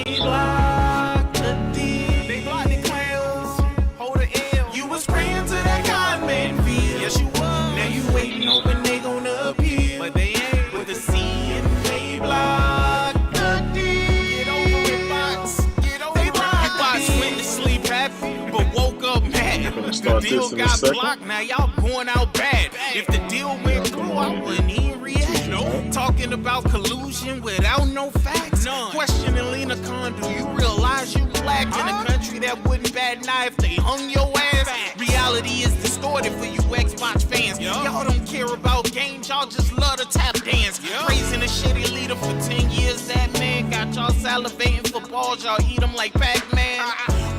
blocked the deal. They blocked the clowns. Hold the L. You was praying to that God man feel. Yes, you was. Now you waiting, hoping they gonna appear. But they ain't. With the C and they blocked the deal. Get over it, bots. Get over it. Bots went to sleep happy, but woke up mad. The deal got blocked, now y'all going out bad. If the deal went through, I wouldn't even react. No. Talking about collusion without no facts. None. Questioning Lena Khan, do you realize you black in a country that wouldn't bat an eye if they hung your ass? Reality is distorted for you Xbox fans. Y'all don't care about games, y'all just love to tap dance. Praising a shitty leader for 10 years, that man got y'all salivating for balls, y'all eat them like Pac-Man.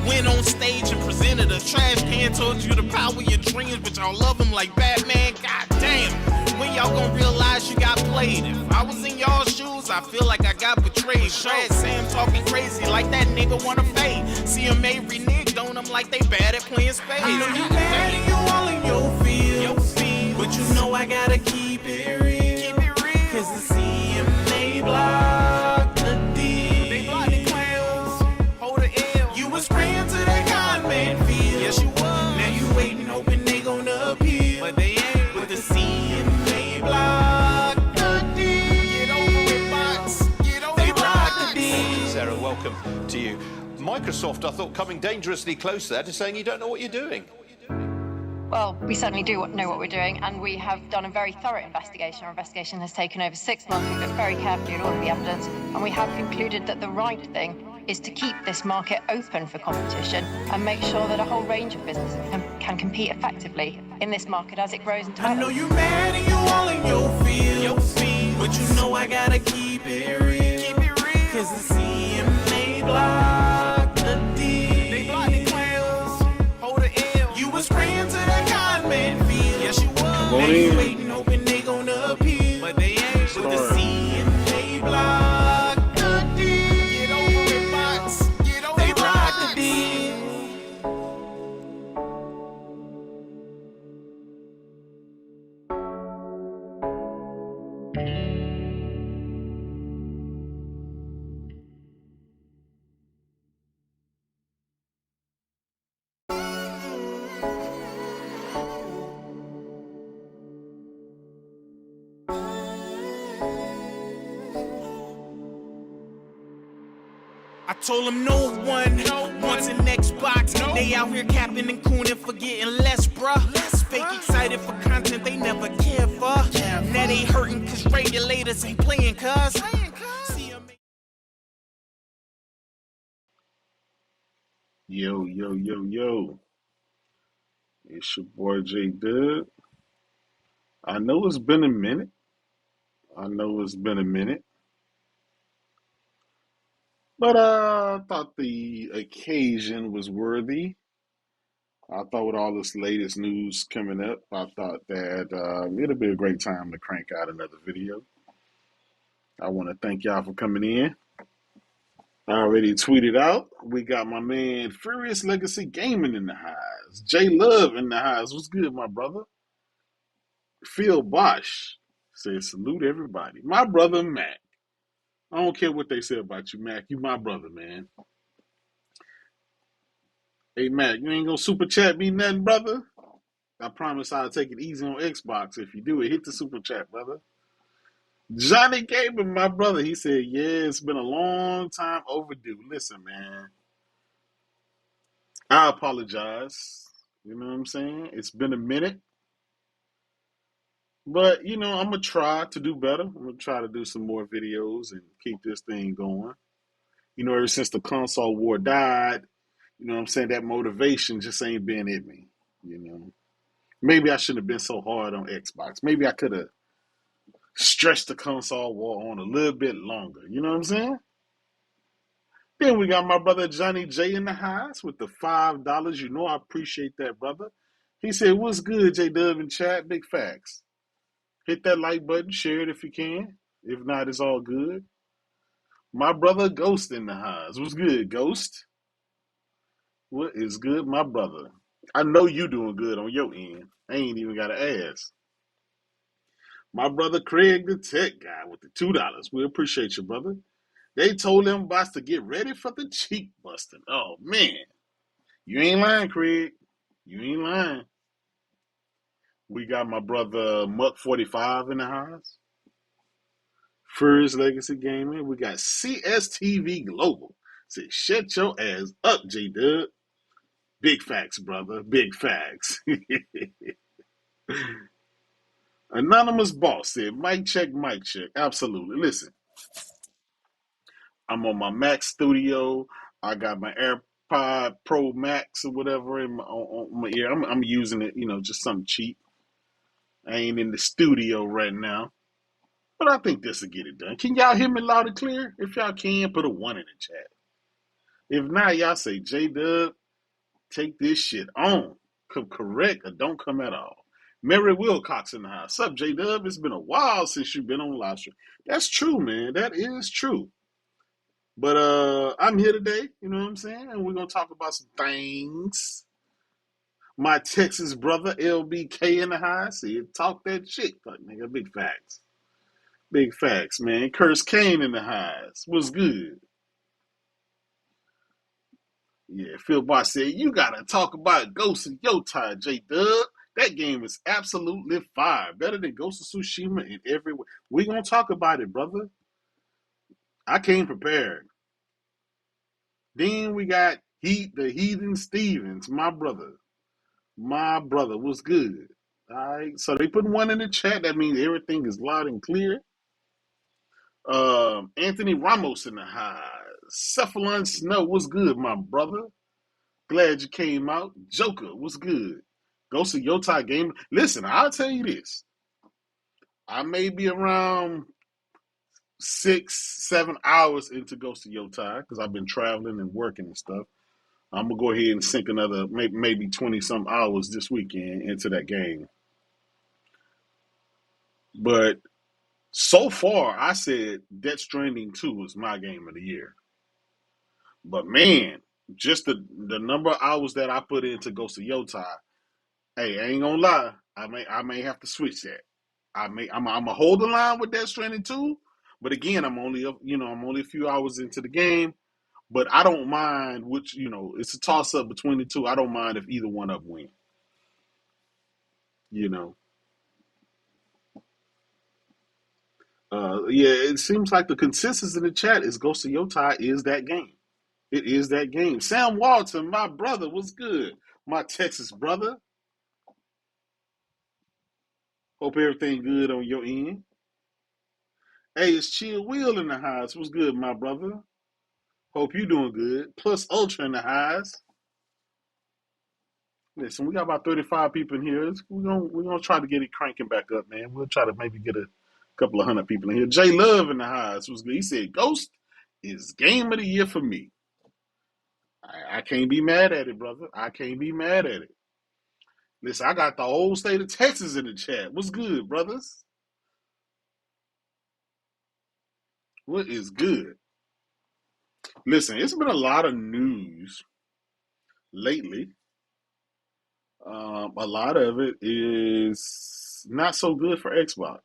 Went on stage and presented a trash can, told you to power your dreams, but y'all love him like Batman. God damn, when y'all gonna realize you got played? If I was in y'all's shoes, I feel like I got betrayed. Brad Sam talking crazy like that nigga wanna fade. CMA reneged on them like they bad at playing spades. I know you mad and you all in your feels, but you know I gotta keep it real. Cause the CMA blocked the deal. They blocked the clowns. Hold the L. You was praying to that God man feel. Yes, you was. Now you waiting, hoping they gonna appear. But they ain't. With the CMA blocked the deal. Get over it, bots. Get over it. They blocked the deal. Sarah, welcome to you. Microsoft, I thought, coming dangerously close there to saying you don't know what you're doing. Well, we certainly do know what we're doing, and we have done a very thorough investigation. Our investigation has taken over 6 months. We've looked very carefully at all of the evidence, and we have concluded that the right thing is to keep this market open for competition and make sure that a whole range of businesses can compete effectively in this market as it grows and develops. I know you mad and you all in your feels, but you know I gotta keep it real. Cause the CMA blocked the deal. They blocked the clowns. Hold the L. You was praying to that God man feel. Yes, you was. Now you waiting, hoping they gonna appear. But they ain't. With the CMA blocked the deal. Get over it, bots. Get over it. They blocked the deal. I told them no one wants an Xbox. They out here capping and cooning for getting less, bruh. Fake excited for content they never cared for. Now they hurting cause regulators ain't playing cuz. Yo, yo, yo, yo. It's your boy J Dub. I know it's been a minute. But I thought the occasion was worthy. I thought with all this latest news coming up, I thought that it'll be a great time to crank out another video. I want to thank y'all for coming in. I already tweeted out. We got my man Furious Legacy Gaming in the house. J Love in the house. What's good, my brother? Phil Bosch says salute everybody. My brother Mac. I don't care what they say about you, Mac. You my brother, man. Hey, Mac, you ain't gonna super chat me nothing, brother? I promise I'll take it easy on Xbox. If you do it, hit the super chat, brother. Johnny Gaber, my brother, he said, yeah, it's been a long time overdue. Listen, man, I apologize. You know what I'm saying? It's been a minute. But, you know, I'm going to try to do better. I'm going to try to do some more videos and keep this thing going. You know, ever since the console war died, you know what I'm saying, that motivation just ain't been in me, you know. Maybe I shouldn't have been so hard on Xbox. Maybe I could have stretched the console war on a little bit longer. You know what I'm saying? Then we got my brother Johnny J in the house with the $5. You know I appreciate that, brother. He said, what's good, J-Dub in chat? Big facts. Hit that like button, share it if you can. If not, it's all good. My brother Ghost in the house. What's good, Ghost? What is good, my brother? I know you doing good on your end. I ain't even got to ask. My brother Craig, the tech guy with the $2. We appreciate you, brother. They told them bots to get ready for the cheek busting. Oh man, you ain't lying, Craig. You ain't lying. We got my brother Muck 45 in the house. First Legacy Gaming. We got CSTV Global. Say, shut your ass up, J Dub. Big facts, brother. Big facts. Anonymous Boss said, mic check, mic check. Absolutely. Listen, I'm on my Mac Studio. I got my AirPod Pro Max or whatever on my ear. I'm using it, just something cheap. I ain't in the studio right now. But I think this will get it done. Can y'all hear me loud and clear? If y'all can, put a 1 in the chat. If not, y'all say, J-Dub, take this shit on. Come correct or don't come at all. Mary Wilcox in the house. Sup, J-Dub? It's been a while since you've been on live stream. That's true, man. That is true. But I'm here today, you know what I'm saying? And we're going to talk about some things. My Texas brother, LBK in the house. See, talk that shit, fuck nigga. Big facts. Big facts, man. Curse Kane in the house. What's good? Yeah, Phil Boss said, you got to talk about Ghost of Yotai, J-Dub. That game is absolutely fire. Better than Ghost of Tsushima in every way. We're going to talk about it, brother. I came prepared. Then we got the Heathen Stevens, my brother. My brother was good. All right. So they put 1 in the chat. That means everything is loud and clear. Anthony Ramos in the house. Cephalon Snow was good, my brother. Glad you came out. Joker was good. Ghost of Yotai game. Listen, I'll tell you this. I may be around 6-7 hours into Ghost of Yotai because I've been traveling and working and stuff. I'm gonna go ahead and sink another maybe 20 some hours this weekend into that game. But so far, I said Death Stranding 2 was my game of the year. But man, just the number of hours that I put into Ghost of Yotai, hey, I ain't gonna lie, I may have to switch that. I'm gonna hold the line with Death Stranding 2, but again, I'm only a few hours into the game. But I don't mind which, it's a toss up between the two. I don't mind if either one of them win. Yeah, it seems like the consensus in the chat is Ghost of Yotai is that game. It is that game. Sam Walton, my brother, was good. My Texas brother. Hope everything good on your end. Hey, it's Chill Will in the house. What's good, my brother? Hope you doing good. Plus Ultra in the house. Listen, we got about 35 people in here. We're gonna try to get it cranking back up, man. We'll try to maybe get a couple of 100 people in here. Jay Love in the house was good. He said, Ghost is game of the year for me. I can't be mad at it, brother. I can't be mad at it. Listen, I got the whole state of Texas in the chat. What's good, brothers? What is good? Listen, it's been a lot of news lately. A lot of it is not so good for Xbox.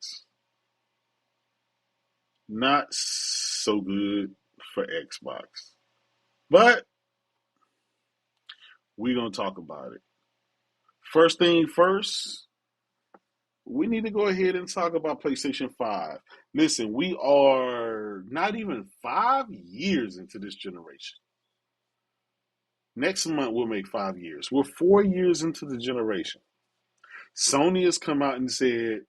Not so good for Xbox. But we're going to talk about it. First thing first, we need to go ahead and talk about PlayStation 5. Listen, we are not even 5 years into this generation. Next month, we'll make 5 years. We're 4 years into the generation. Sony has come out and said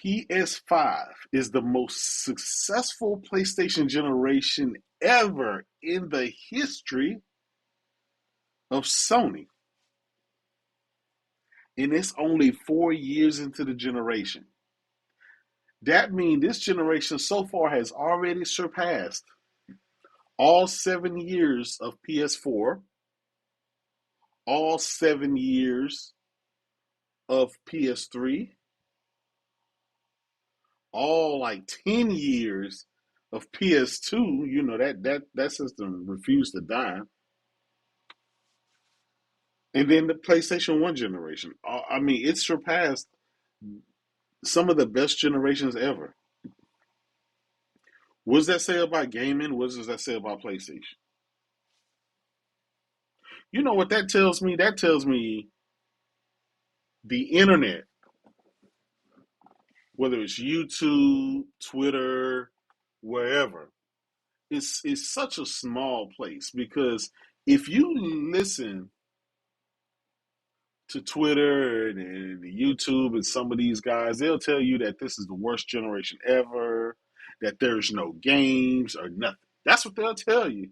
PS5 is the most successful PlayStation generation ever in the history of Sony. And it's only 4 years into the generation. That means this generation so far has already surpassed all 7 years of PS4, all 7 years of PS3, all like 10 years of PS2. You know that system refused to die. And then the PlayStation 1 generation. I mean, it surpassed some of the best generations ever. What does that say about gaming? What does that say about PlayStation? You know what that tells me? That tells me the internet, whether it's YouTube, Twitter, wherever, is such a small place because if you listen to Twitter and YouTube and some of these guys, they'll tell you that this is the worst generation ever, that there's no games or nothing. That's what they'll tell you.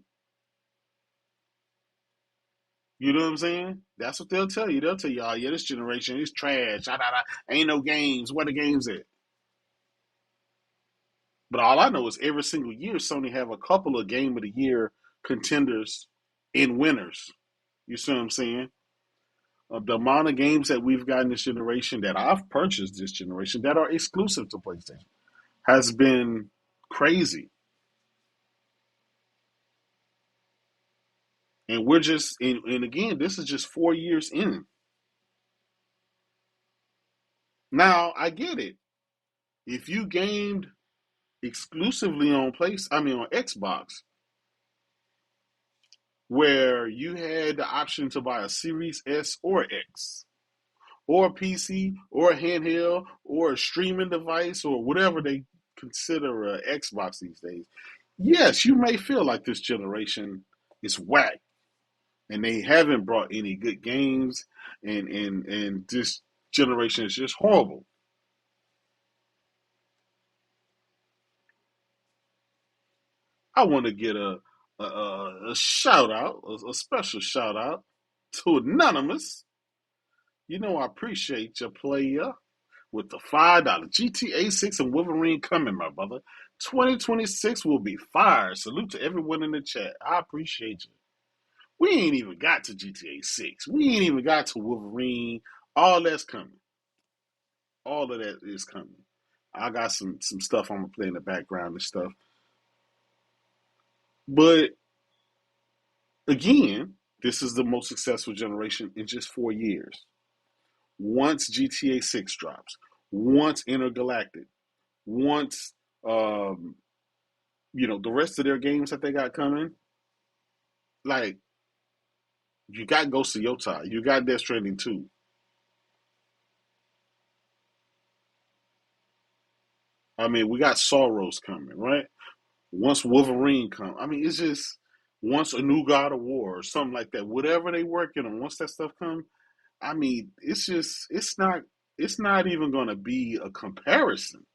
You know what I'm saying? That's what they'll tell you. They'll tell you, oh, yeah, this generation is trash. Ain't no games. Where the games at? But all I know is every single year, Sony have a couple of Game of the Year contenders and winners. You see what I'm saying? The amount of games that we've gotten this generation, that I've purchased this generation, that are exclusive to PlayStation, has been crazy. And we're just, and again, this is just 4 years in. Now, I get it. If you gamed exclusively on on Xbox, where you had the option to buy a Series S or X, or a PC, or a handheld, or a streaming device, or whatever they consider a Xbox these days, yes, you may feel like this generation is whack, and they haven't brought any good games, and this generation is just horrible. I want to get a shout out, a special shout out to Anonymous. You know I appreciate your player with the $5 GTA 6 and Wolverine coming, my brother. 2026 will be fire. Salute to everyone in the chat. I appreciate you. We ain't even got to GTA 6. We ain't even got to Wolverine. All that's coming. All of that is coming. I got some stuff I'm gonna play in the background and stuff. But again, this is the most successful generation in just 4 years. Once GTA 6 drops, once Intergalactic, once the rest of their games that they got coming, like you got Ghost of Yota, you got Death Stranding 2. I mean, we got Sorrows coming, right? Once Wolverine comes, I mean, it's just once a new God of War or something like that. Whatever they working on, once that stuff comes, I mean, it's not even gonna be a comparison.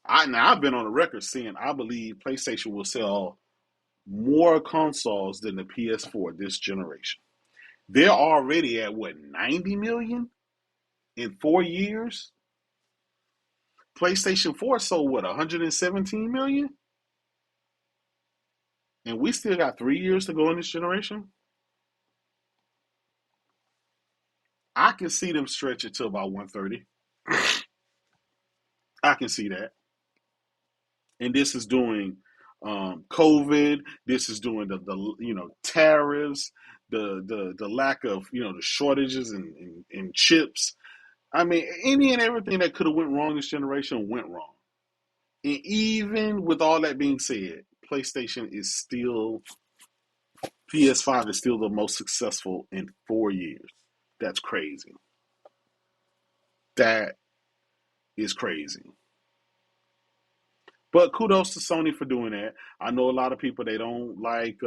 I've been on the record saying I believe PlayStation will sell more consoles than the PS4 this generation. They're already at what, 90 million in 4 years? PlayStation 4 sold what, 117 million? And we still got 3 years to go in this generation. I can see them stretch it to about 130. I can see that. And this is doing COVID. This is doing the tariffs, the lack of the shortages in chips. I mean, any and everything that could have went wrong this generation went wrong. And even with all that being said, PS5 is still the most successful in 4 years. That's crazy. That is crazy. But kudos to Sony for doing that. I know a lot of people, they don't like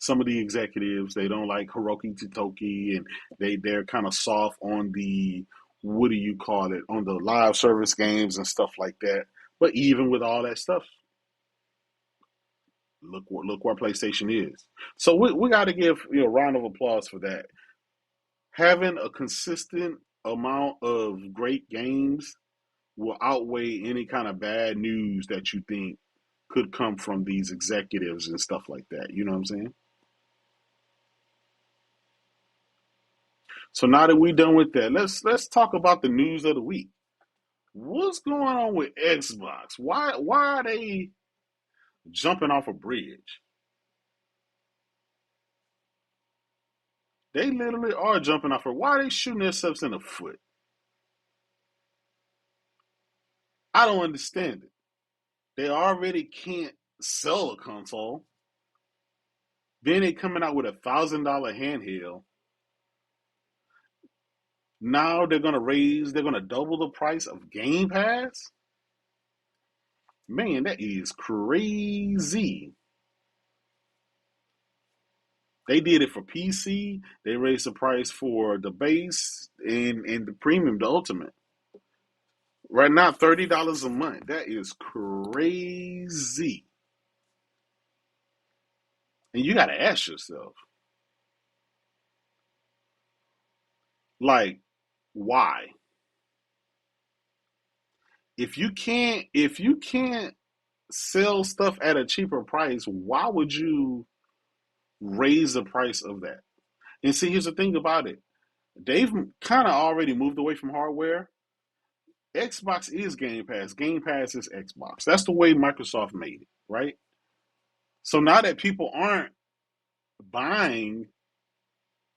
some of the executives. They don't like Hiroki Totoki, and they're kind of soft on the, what do you call it, on the live service games and stuff like that. But even with all that stuff, look where PlayStation is. So we got to give a round of applause for that. Having a consistent amount of great games will outweigh any kind of bad news that you think could come from these executives and stuff like that. You know what I'm saying? So now that we're done with that, let's talk about the news of the week. What's going on with Xbox? Why are they jumping off a bridge? They literally are jumping off. Why are they shooting themselves in the foot? I don't understand it. They already can't sell a console. Then they coming out with $1,000 handheld. Now they're gonna double the price of Game Pass. Man, that is crazy. They did it for PC. They raised the price for the base and the premium, the ultimate. Right now, $30 a month. That is crazy. And you gotta ask yourself, like, why? If you can't sell stuff at a cheaper price, why would you raise the price of that? And see, here's the thing about it. They've kind of already moved away from hardware. Xbox is Game Pass. Game Pass is Xbox. That's the way Microsoft made it, right? So now that people aren't buying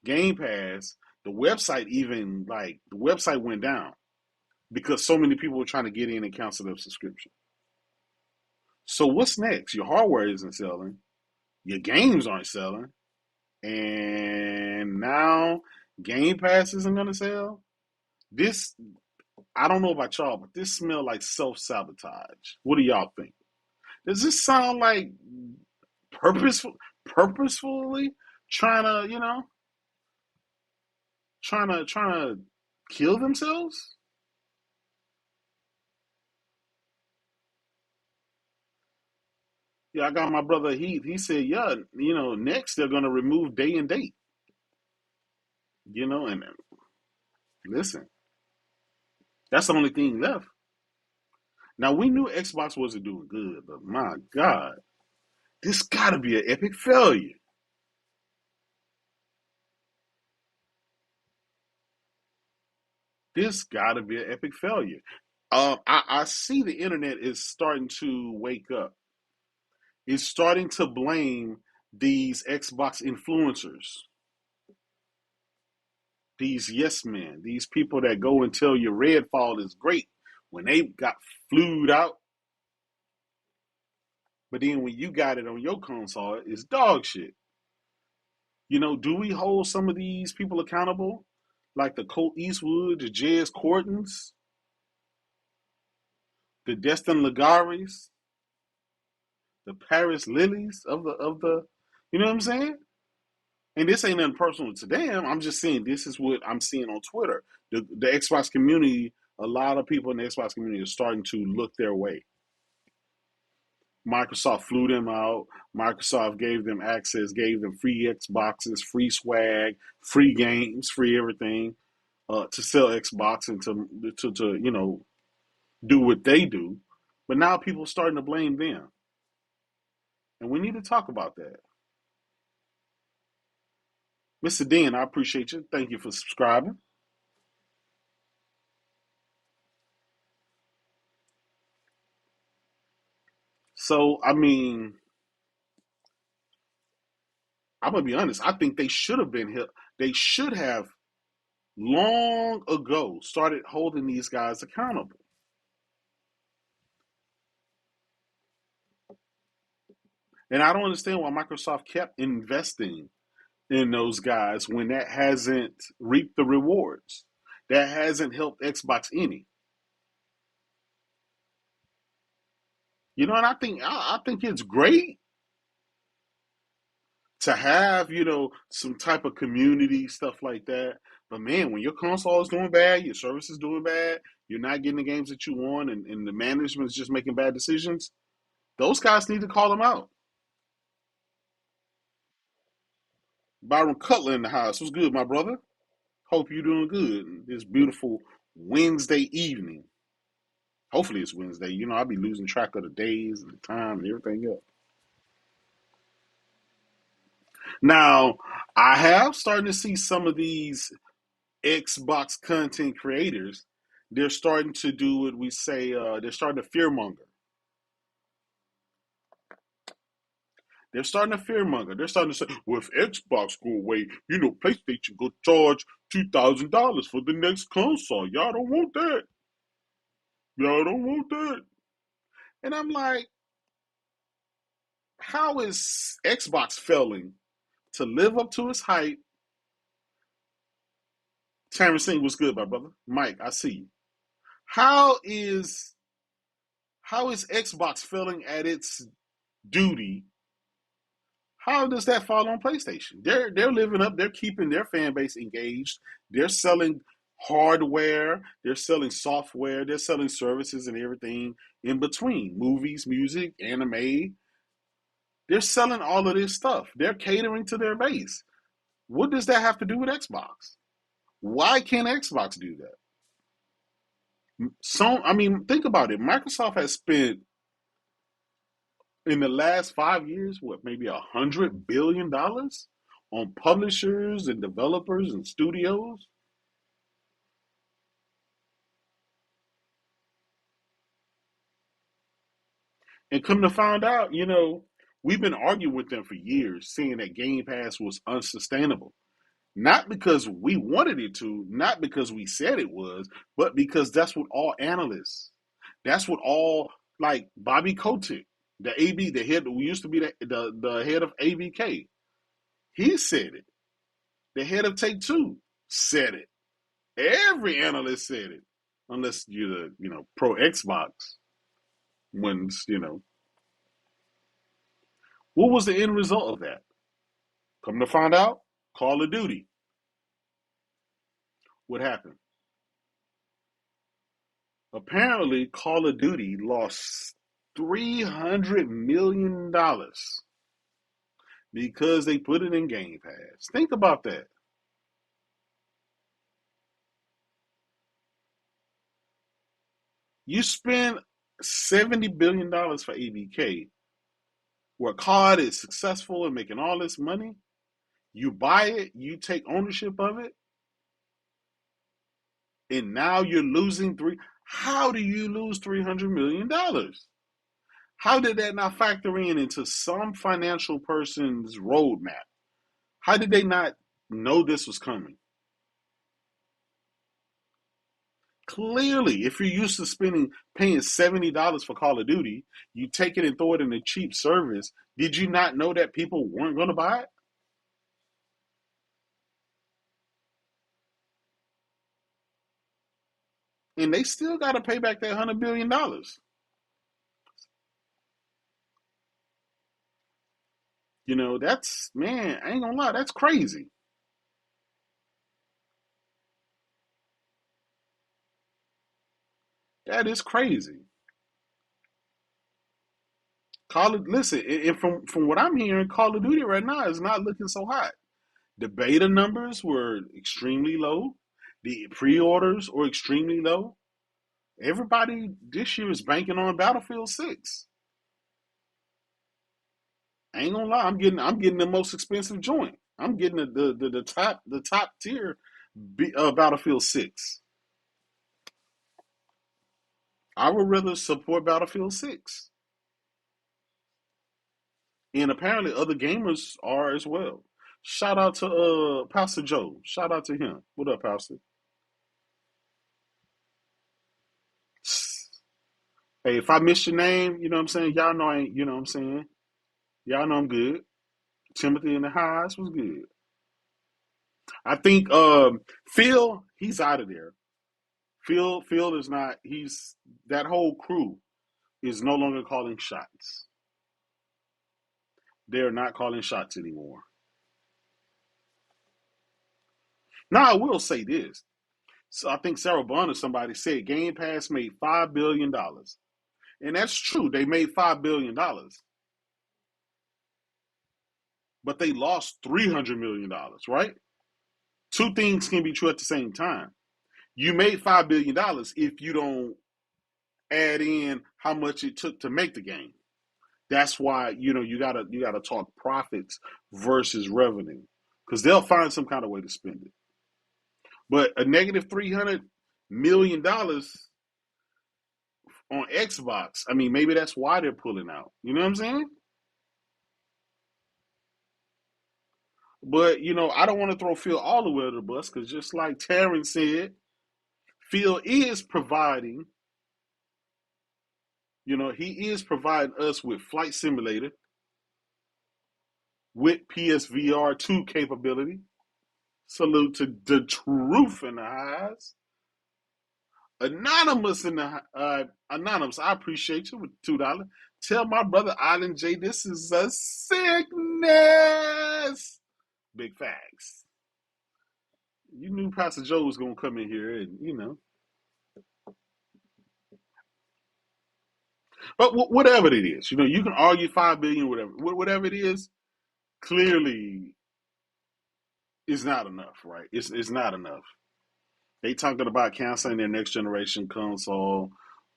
Game Pass, the website went down because so many people were trying to get in and cancel their subscription. So what's next? Your hardware isn't selling, your games aren't selling, and now Game Pass isn't gonna sell. This I don't know about y'all, but this smells like self-sabotage. What do y'all think? Does this sound like purposefully trying to, trying to kill themselves? Yeah, I got my brother Heath. He said, yeah, next they're gonna remove day and date. And listen, that's the only thing left. Now we knew Xbox wasn't doing good, but my God, this gotta be an epic failure. This gotta be an epic failure. I see the internet is starting to wake up. It's starting to blame these Xbox influencers, these yes men, these people that go and tell you Redfall is great when they got flued out. But then when you got it on your console, it's dog shit. Do we hold some of these people accountable? Like the Colt Eastwood, the Jez Cortons, the Destin Lagares, the Paris Lilies of the you know what I'm saying? And this ain't nothing personal to them. I'm just saying this is what I'm seeing on Twitter. The Xbox community, a lot of people in the Xbox community are starting to look their way. Microsoft flew them out. Microsoft gave them access, gave them free Xboxes, free swag, free games, free everything to sell Xbox and to do what they do. But now people are starting to blame them, and we need to talk about that. Mr. Dan, I appreciate you. Thank you for subscribing. So, I mean, I'm gonna be honest. I think they should have been hit. They should have long ago started holding these guys accountable. And I don't understand why Microsoft kept investing in those guys when that hasn't reaped the rewards. That hasn't helped Xbox any. And I think it's great to have, some type of community stuff like that. But man, when your console is doing bad, your service is doing bad, you're not getting the games that you want, and the management is just making bad decisions, those guys need to call them out. Byron Cutler in the house. What's good, my brother? Hope you're doing good this beautiful Wednesday evening. Hopefully it's Wednesday. I'll be losing track of the days and the time and everything else. Now, I have started to see some of these Xbox content creators. They're starting to do what we say, they're starting to fearmonger. They're starting to fearmonger. They're starting to say, well, if Xbox go away, PlayStation go charge $2,000 for the next console. Y'all don't want that. Y'all don't want that. And I'm like, how is Xbox failing to live up to its hype? Terrence Singh was good, my brother. Mike, I see you. How is Xbox failing at its duty? How does that fall on PlayStation? They're living up. They're keeping their fan base engaged. They're selling hardware. They're selling software. They're selling services and everything in between. Movies, music, anime. They're selling all of this stuff. They're catering to their base. What does that have to do with Xbox? Why can't Xbox do that? So, I mean, think about it. Microsoft has spent in the last 5 years, what, maybe $100 billion on publishers and developers and studios. And come to find out, we've been arguing with them for years, saying that Game Pass was unsustainable. Not because we wanted it to, not because we said it was, but because that's what all analysts, that's what all, like Bobby Kotick, the AB, the head, we used to be the head of ABK, he said it. The head of Take Two said it. Every analyst said it, unless you're the pro Xbox ones. What was the end result of that? Come to find out, Call of Duty. What happened? Apparently, Call of Duty lost $300 million because they put it in Game Pass. Think about that. You spend $70 billion for ABK, where COD is successful and making all this money. You buy it, you take ownership of it, and now you're losing three. How do you lose $300 million? How did that not factor into some financial person's roadmap? How did they not know this was coming? Clearly, if you're used to paying $70 for Call of Duty, you take it and throw it in a cheap service. Did you not know that people weren't going to buy it? And they still got to pay back that $100 billion. That's, man, I ain't gonna lie, that's crazy. That is crazy. Listen, and from what I'm hearing, Call of Duty right now is not looking so hot. The beta numbers were extremely low. The pre-orders were extremely low. Everybody this year is banking on Battlefield 6. I ain't gonna lie, I'm getting the most expensive joint. I'm getting the top tier Battlefield 6. I would rather support Battlefield 6. And apparently other gamers are as well. Shout out to Pastor Joe. Shout out to him. What up, Pastor? Hey, if I miss your name, you know what I'm saying? Y'all know I ain't, you know what I'm saying? Y'all know I'm good. Timothy in the Highs was good. I think Phil, he's out of there. Phil is not, he's, that whole crew is no longer calling shots. They're not calling shots anymore. Now I will say this. So I think Sarah Bond or somebody said Game Pass made $5 billion. And that's true. They made $5 billion. But they lost $300 million, right? Two things can be true at the same time. You made $5 billion if you don't add in how much it took to make the game. That's why you gotta talk profits versus revenue, because they'll find some kind of way to spend it. But a negative $300 million on Xbox, I mean, maybe that's why they're pulling out. You know what I'm saying? But I don't want to throw Phil all the way to the bus, because just like Terrence said, Phil is providing, he is providing us with Flight Simulator with PSVR 2 capability. Salute to the truth in the highs. Anonymous in the Anonymous, I appreciate you with $2. Tell my brother Island J this is a sickness. Big facts. You knew Pastor Joe was gonna come in here, and. But whatever it is, you can argue 5 billion, whatever it is. Clearly, it's not enough, right? It's not enough. They talking about canceling their next generation console,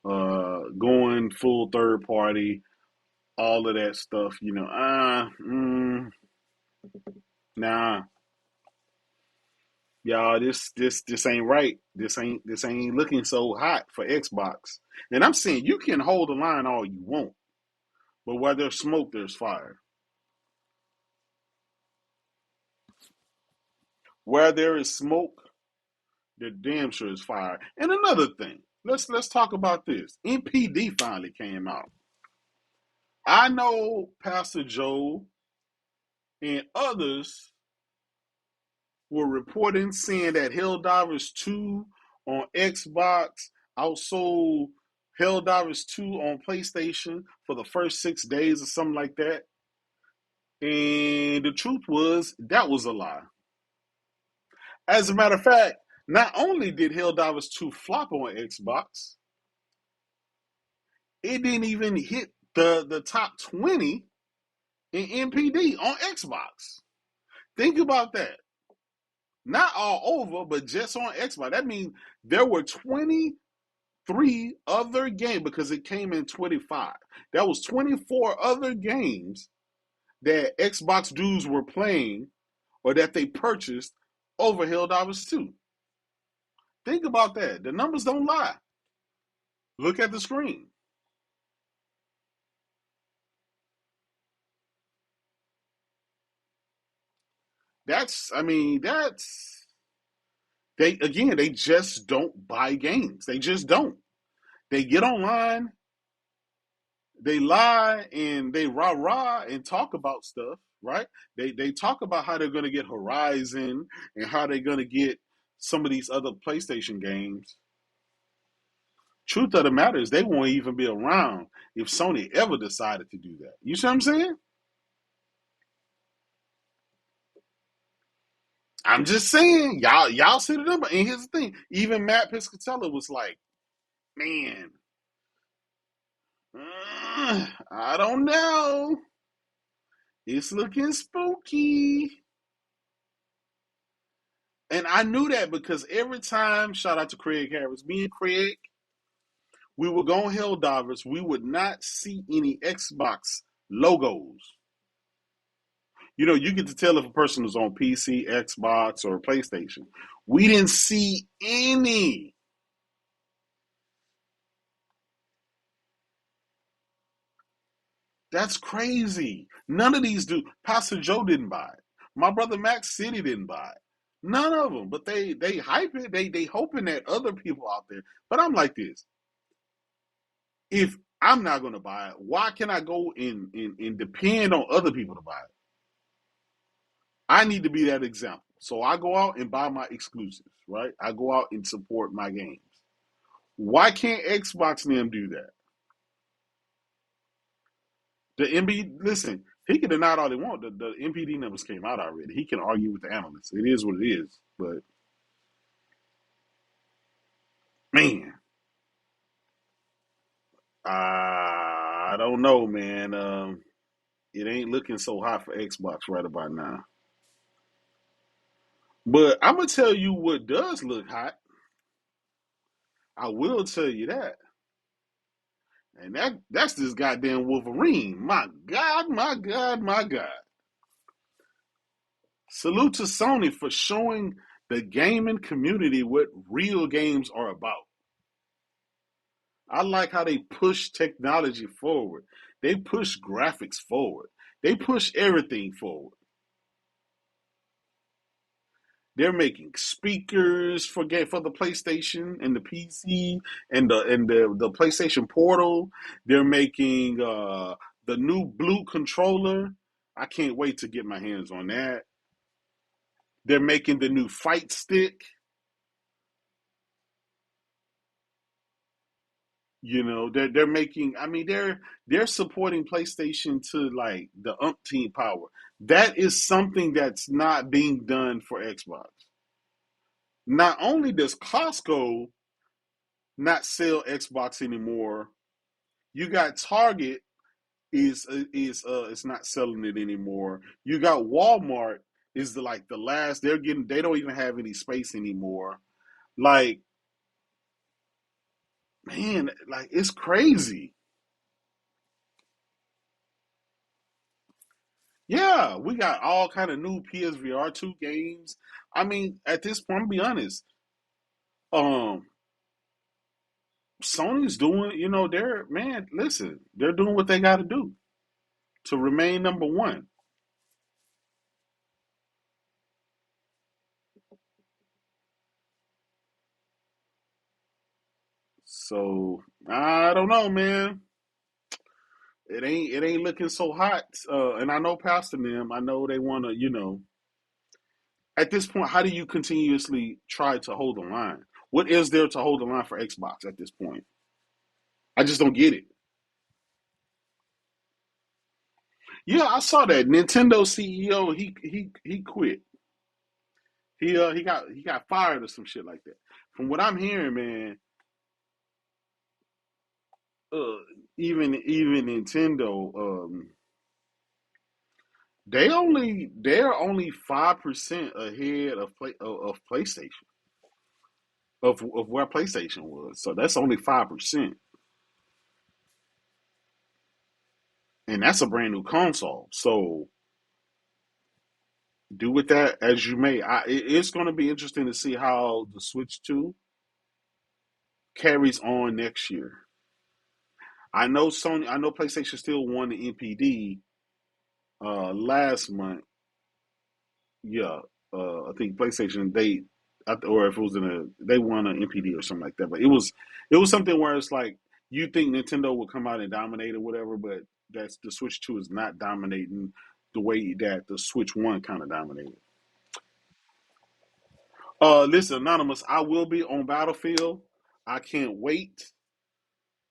going full third party, all of that stuff. Nah, y'all, this ain't right. This ain't looking so hot for Xbox. And I'm saying you can hold the line all you want, but where there's smoke, there's fire. Where there is smoke, there damn sure is fire. And another thing, let's talk about this. NPD finally came out. I know Pastor Joe and others were reporting saying that Helldivers 2 on Xbox outsold Helldivers 2 on PlayStation for the first 6 days or something like that. And the truth was, that was a lie. As a matter of fact, not only did Helldivers 2 flop on Xbox, it didn't even hit the top 20 in NPD on Xbox. Think about that. Not all over, but just on Xbox. That means there were 23 other games, because it came in 25. That was 24 other games that Xbox dudes were playing or that they purchased over Helldivers 2. Think about that. The numbers don't lie. Look at the screen. They just don't buy games. They just don't. They get online, they lie, and they rah-rah and talk about stuff, right? They talk about how they're going to get Horizon and how they're going to get some of these other PlayStation games. Truth of the matter is, they won't even be around if Sony ever decided to do that. You see what I'm saying? I'm just saying, y'all see the number. And here's the thing: even Matt Piscatella was like, "Man, I don't know. It's looking spooky." And I knew that because every time, shout out to Craig Harris, me and Craig, we would go on Helldivers, we would not see any Xbox logos. You get to tell if a person was on PC, Xbox, or PlayStation. We didn't see any. That's crazy. None of these do. Pastor Joe didn't buy it. My brother Max City didn't buy it. None of them. But they hype it. They hoping that other people out there. But I'm like this. If I'm not going to buy it, why can I go and depend on other people to buy it? I need to be that example. So I go out and buy my exclusives, right? I go out and support my games. Why can't Xbox and them do that? The MB, listen, he can deny all they want. The MPD numbers came out already. He can argue with the analysts. It is what it is. But, man, I don't know, man. It ain't looking so hot for Xbox right about now. But I'm going to tell you what does look hot. I will tell you that. And that's this goddamn Wolverine. My God, my God, my God. Salute to Sony for showing the gaming community what real games are about. I like how they push technology forward. They push graphics forward. They push everything forward. They're making speakers for the PlayStation and the PC and the PlayStation Portal. They're making the new blue controller. I can't wait to get my hands on that. They're making the new fight stick. They're making. I mean, they're supporting PlayStation to like the umpteen power. That is something that's not being done for Xbox. Not only does Costco not sell Xbox anymore, you got Target is not selling it anymore. You got Walmart is the last. They don't even have any space anymore. Like, man, like it's crazy. Yeah, we got all kind of new PSVR 2 games. I mean, at this point, I'm gonna be honest. Um, Sony's doing, they're man, listen, they're doing what they got to do to remain number one. So I don't know, man. It ain't looking so hot. And I know Pastor and them. I know they want to. At this point, how do you continuously try to hold the line? What is there to hold the line for Xbox at this point? I just don't get it. Yeah, I saw that Nintendo CEO. He quit. He got fired or some shit like that. From what I'm hearing, man, uh, even Nintendo, they're only 5% ahead of PlayStation of where PlayStation was. So that's only 5%, and that's a brand new console. So do with that as you may. It's going to be interesting to see how the Switch 2 carries on next year. I know PlayStation still won the NPD last month. Yeah, I think PlayStation or if it was they won an NPD or something like that. But it was something where it's like you think Nintendo would come out and dominate or whatever, but that's the Switch 2 is not dominating the way that the Switch 1 kind of dominated. Listen, Anonymous, I will be on Battlefield. I can't wait.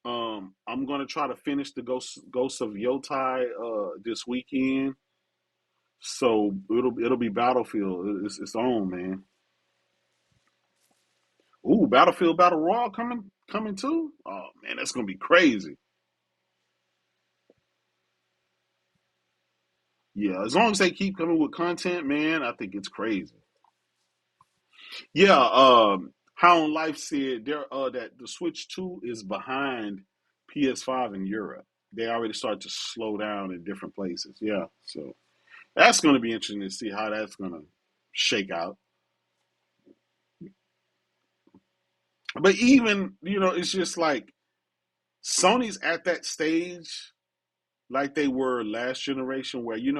I'm gonna try to finish the Ghosts of Yotai this weekend. So it'll be Battlefield. It's on, man. Ooh, Battlefield Battle Royale coming too. Oh man, that's gonna be crazy. Yeah, as long as they keep coming with content, man, I think it's crazy. Yeah, How on Life said that the Switch 2 is behind PS5 in Europe. They already start to slow down in different places. Yeah, so that's gonna be interesting to see how that's gonna shake out. But even, it's just like Sony's at that stage like they were last generation where you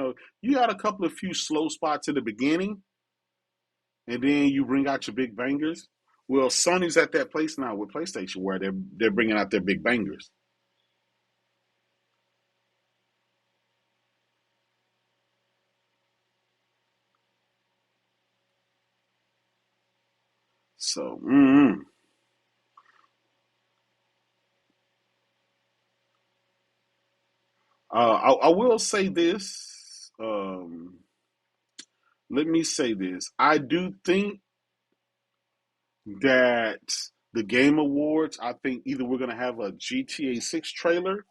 had a couple of few slow spots in the beginning and then you bring out your big bangers. Well, Sony's at that place now with PlayStation where they're bringing out their big bangers. So I will say this. Let me say this. I do think that the Game Awards, I think either we're gonna have a GTA 6 trailer,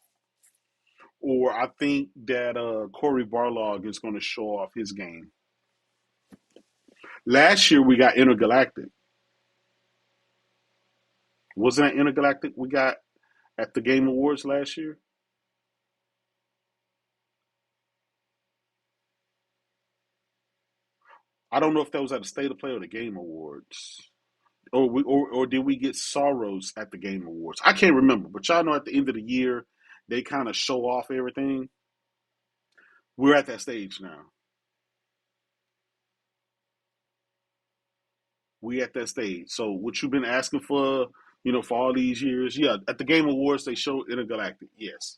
or I think that Corey Barlog is going to show off his game. Last year we got Intergalactic. Wasn't that Intergalactic we got at the Game Awards last year? I don't know if that was at the State of Play or the Game Awards. Or did we get Sorrows at the Game Awards? I can't remember, but y'all know at the end of the year they kind of show off everything. We're at that stage now. We at that stage. So what you've been asking for, for all these years, yeah. At the Game Awards, they showed Intergalactic, yes.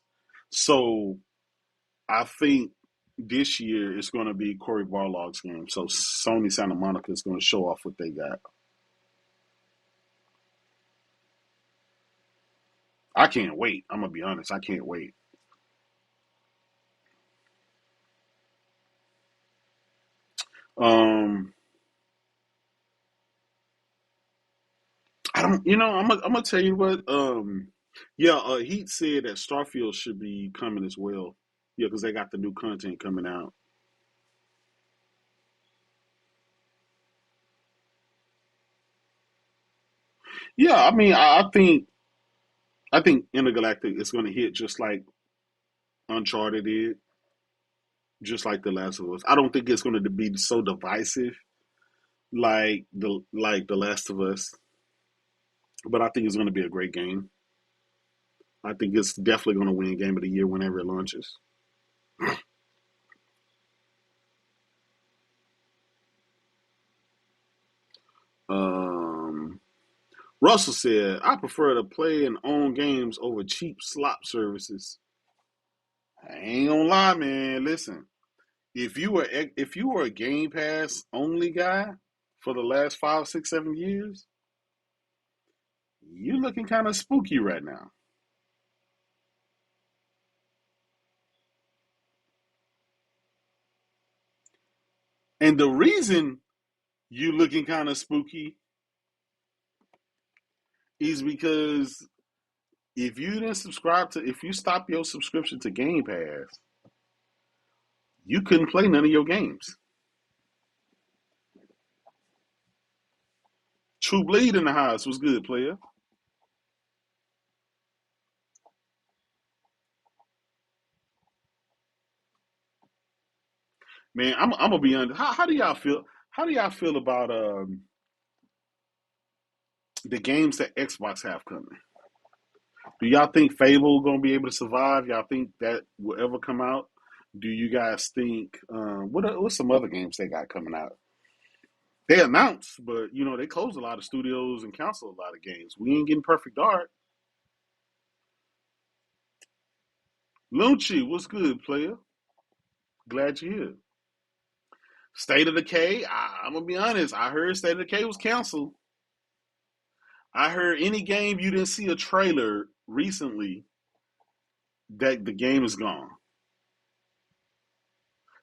So I think this year it's going to be Cory Barlog's game. So Sony Santa Monica is going to show off what they got. I can't wait. I'm gonna be honest. I can't wait. Um, I don't. I'm gonna tell you what. Yeah. Heat said that Starfield should be coming as well. Yeah, because they got the new content coming out. Yeah, I mean, I think Intergalactic is gonna hit just like Uncharted did, just like The Last of Us. I don't think it's gonna be so divisive like the Last of Us, but I think it's gonna be a great game. I think it's definitely gonna win Game of the Year whenever it launches. Um, Russell said, "I prefer to play and own games over cheap slot services." I ain't gonna lie, man. Listen, if you were a Game Pass only guy for the last 5, 6, 7 years, you're looking kind of spooky right now. And the reason you looking kind of spooky is because if you stop your subscription to Game Pass, you couldn't play none of your games. True Bleed in the house was good, player. Man, I'm gonna be honest. How do y'all feel? How do y'all feel about the games that Xbox have coming? Do y'all think Fable gonna be able to survive? Y'all think that will ever come out? Do you guys think what's some other games they got coming out? They announced, but they closed a lot of studios and canceled a lot of games. We ain't getting Perfect Dark. Lunchi, what's good, player? Glad you're here. State of Decay. I'm gonna be honest. I heard State of Decay was canceled. I heard any game you didn't see a trailer recently that the game is gone.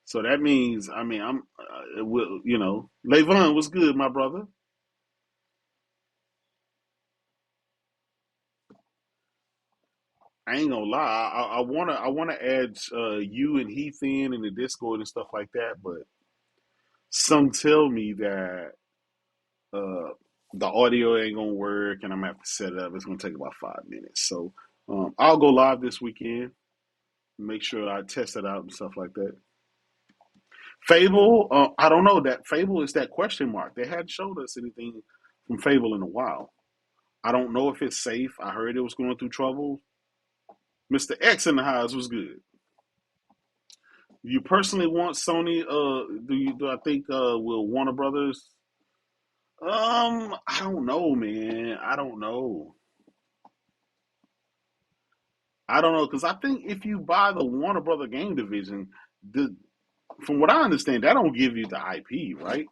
So that means, I mean, Levon, what's good, my brother? I ain't gonna lie. I wanna add you and Heath in the Discord and stuff like that, but some tell me that uh, the audio ain't gonna work, and I'm gonna have to set it up. It's gonna take about 5 minutes. So I'll go live this weekend. Make sure I test it out and stuff like that. Fable, I don't know. That Fable is that question mark. They hadn't showed us anything from Fable in a while. I don't know if it's safe. I heard it was going through trouble. Mr. X in the house was good. You personally want Sony? Do I think will Warner Brothers? I don't know, man. I don't know. I don't know because I think if you buy the Warner Brother game division, the from what I understand, that don't give you the IP, right?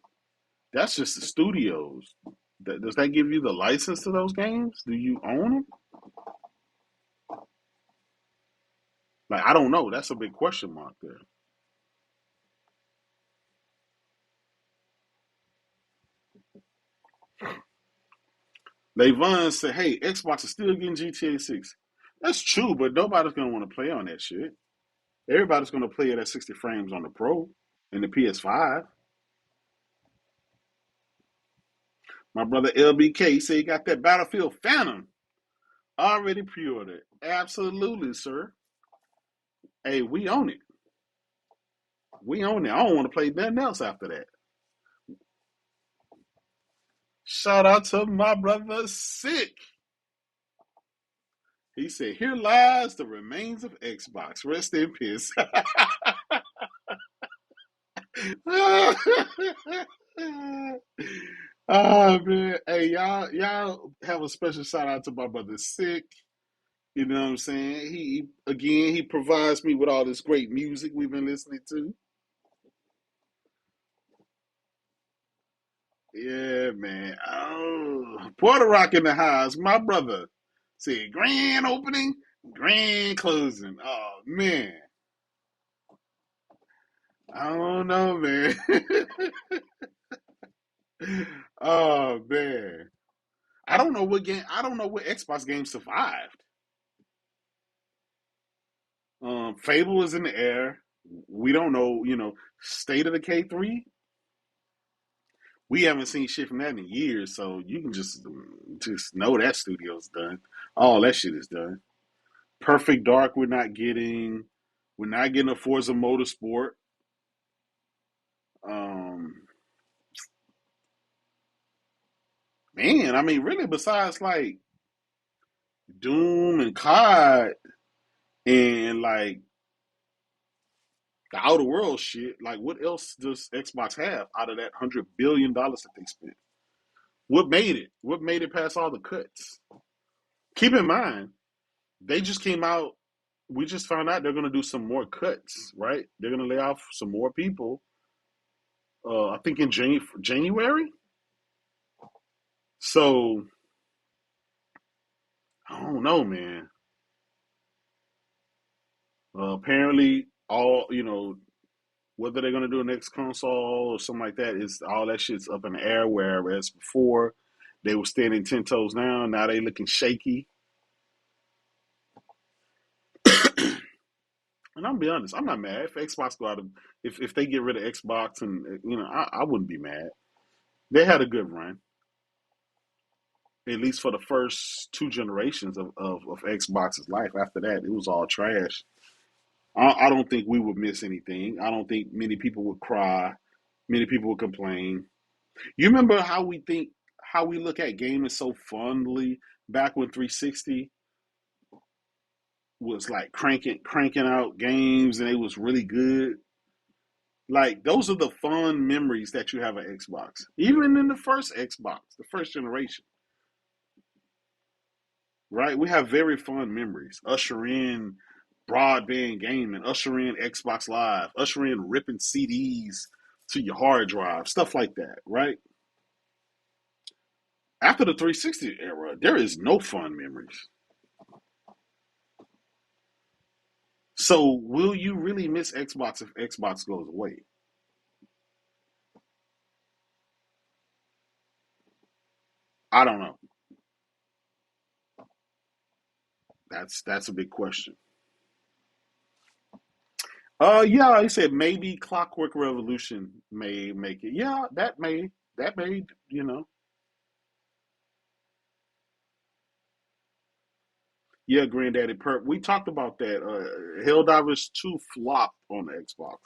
That's just the studios. Does that give you the license to those games? Do you own them? Like I don't know. That's a big question mark there. Levon said, "Hey, Xbox is still getting GTA 6." That's true, but nobody's gonna want to play on that shit. Everybody's gonna play it at 60 frames on the Pro and the PS5. My brother LBK said he got that Battlefield Phantom already pre-ordered. Absolutely, sir. Hey, we own it. We own it. I don't want to play nothing else after that. Shout out to my brother Sick. He said, "Here lies the remains of Xbox. Rest in peace." Oh man, hey y'all have a special shout out to my brother Sick. You know what I'm saying? He provides me with all this great music we've been listening to. Yeah, man. Oh, Puerto Rock in the house. My brother said grand opening, grand closing. Oh man, I don't know, man. Oh man, I don't know what game. I don't know what Xbox game survived. Fable is in the air. We don't know. State of the K3. We haven't seen shit from that in years, so you can just know that studio's done. All that shit is done. Perfect Dark, we're not getting. We're not getting a Forza Motorsport. Um, man, I mean, really, besides like Doom and COD and like the Outer World shit, like what else does Xbox have out of that $100 billion that they spent? What made it? What made it past all the cuts? Keep in mind, they just came out. We just found out they're going to do some more cuts, right? They're going to lay off some more people. I think in January. So I don't know, man. Apparently, whether they're going to do a next console or something like that is all that shit's up in the air. Whereas before they were standing 10 toes down, now they looking shaky. And I'm gonna be honest, I'm not mad if Xbox go out of if they get rid of Xbox, and I wouldn't be mad. They had a good run, at least for the first two generations of Xbox's life. After that, it was all trash. I don't think we would miss anything. I don't think many people would cry. Many people would complain. You remember how we look at gaming so fondly back when 360 was like cranking out games and it was really good. Like those are the fun memories that you have at Xbox. Even in the first Xbox, the first generation, right? We have very fun memories. Usher in broadband gaming, usher in Xbox Live, usher in ripping CDs to your hard drive, stuff like that, right? After the 360 era, there is no fun memories. So, will you really miss Xbox if Xbox goes away? I don't know. That's a big question. Yeah, he said maybe Clockwork Revolution may make it. Yeah, that may Yeah, Granddaddy Perp. We talked about that. Helldivers 2 flopped on the Xbox.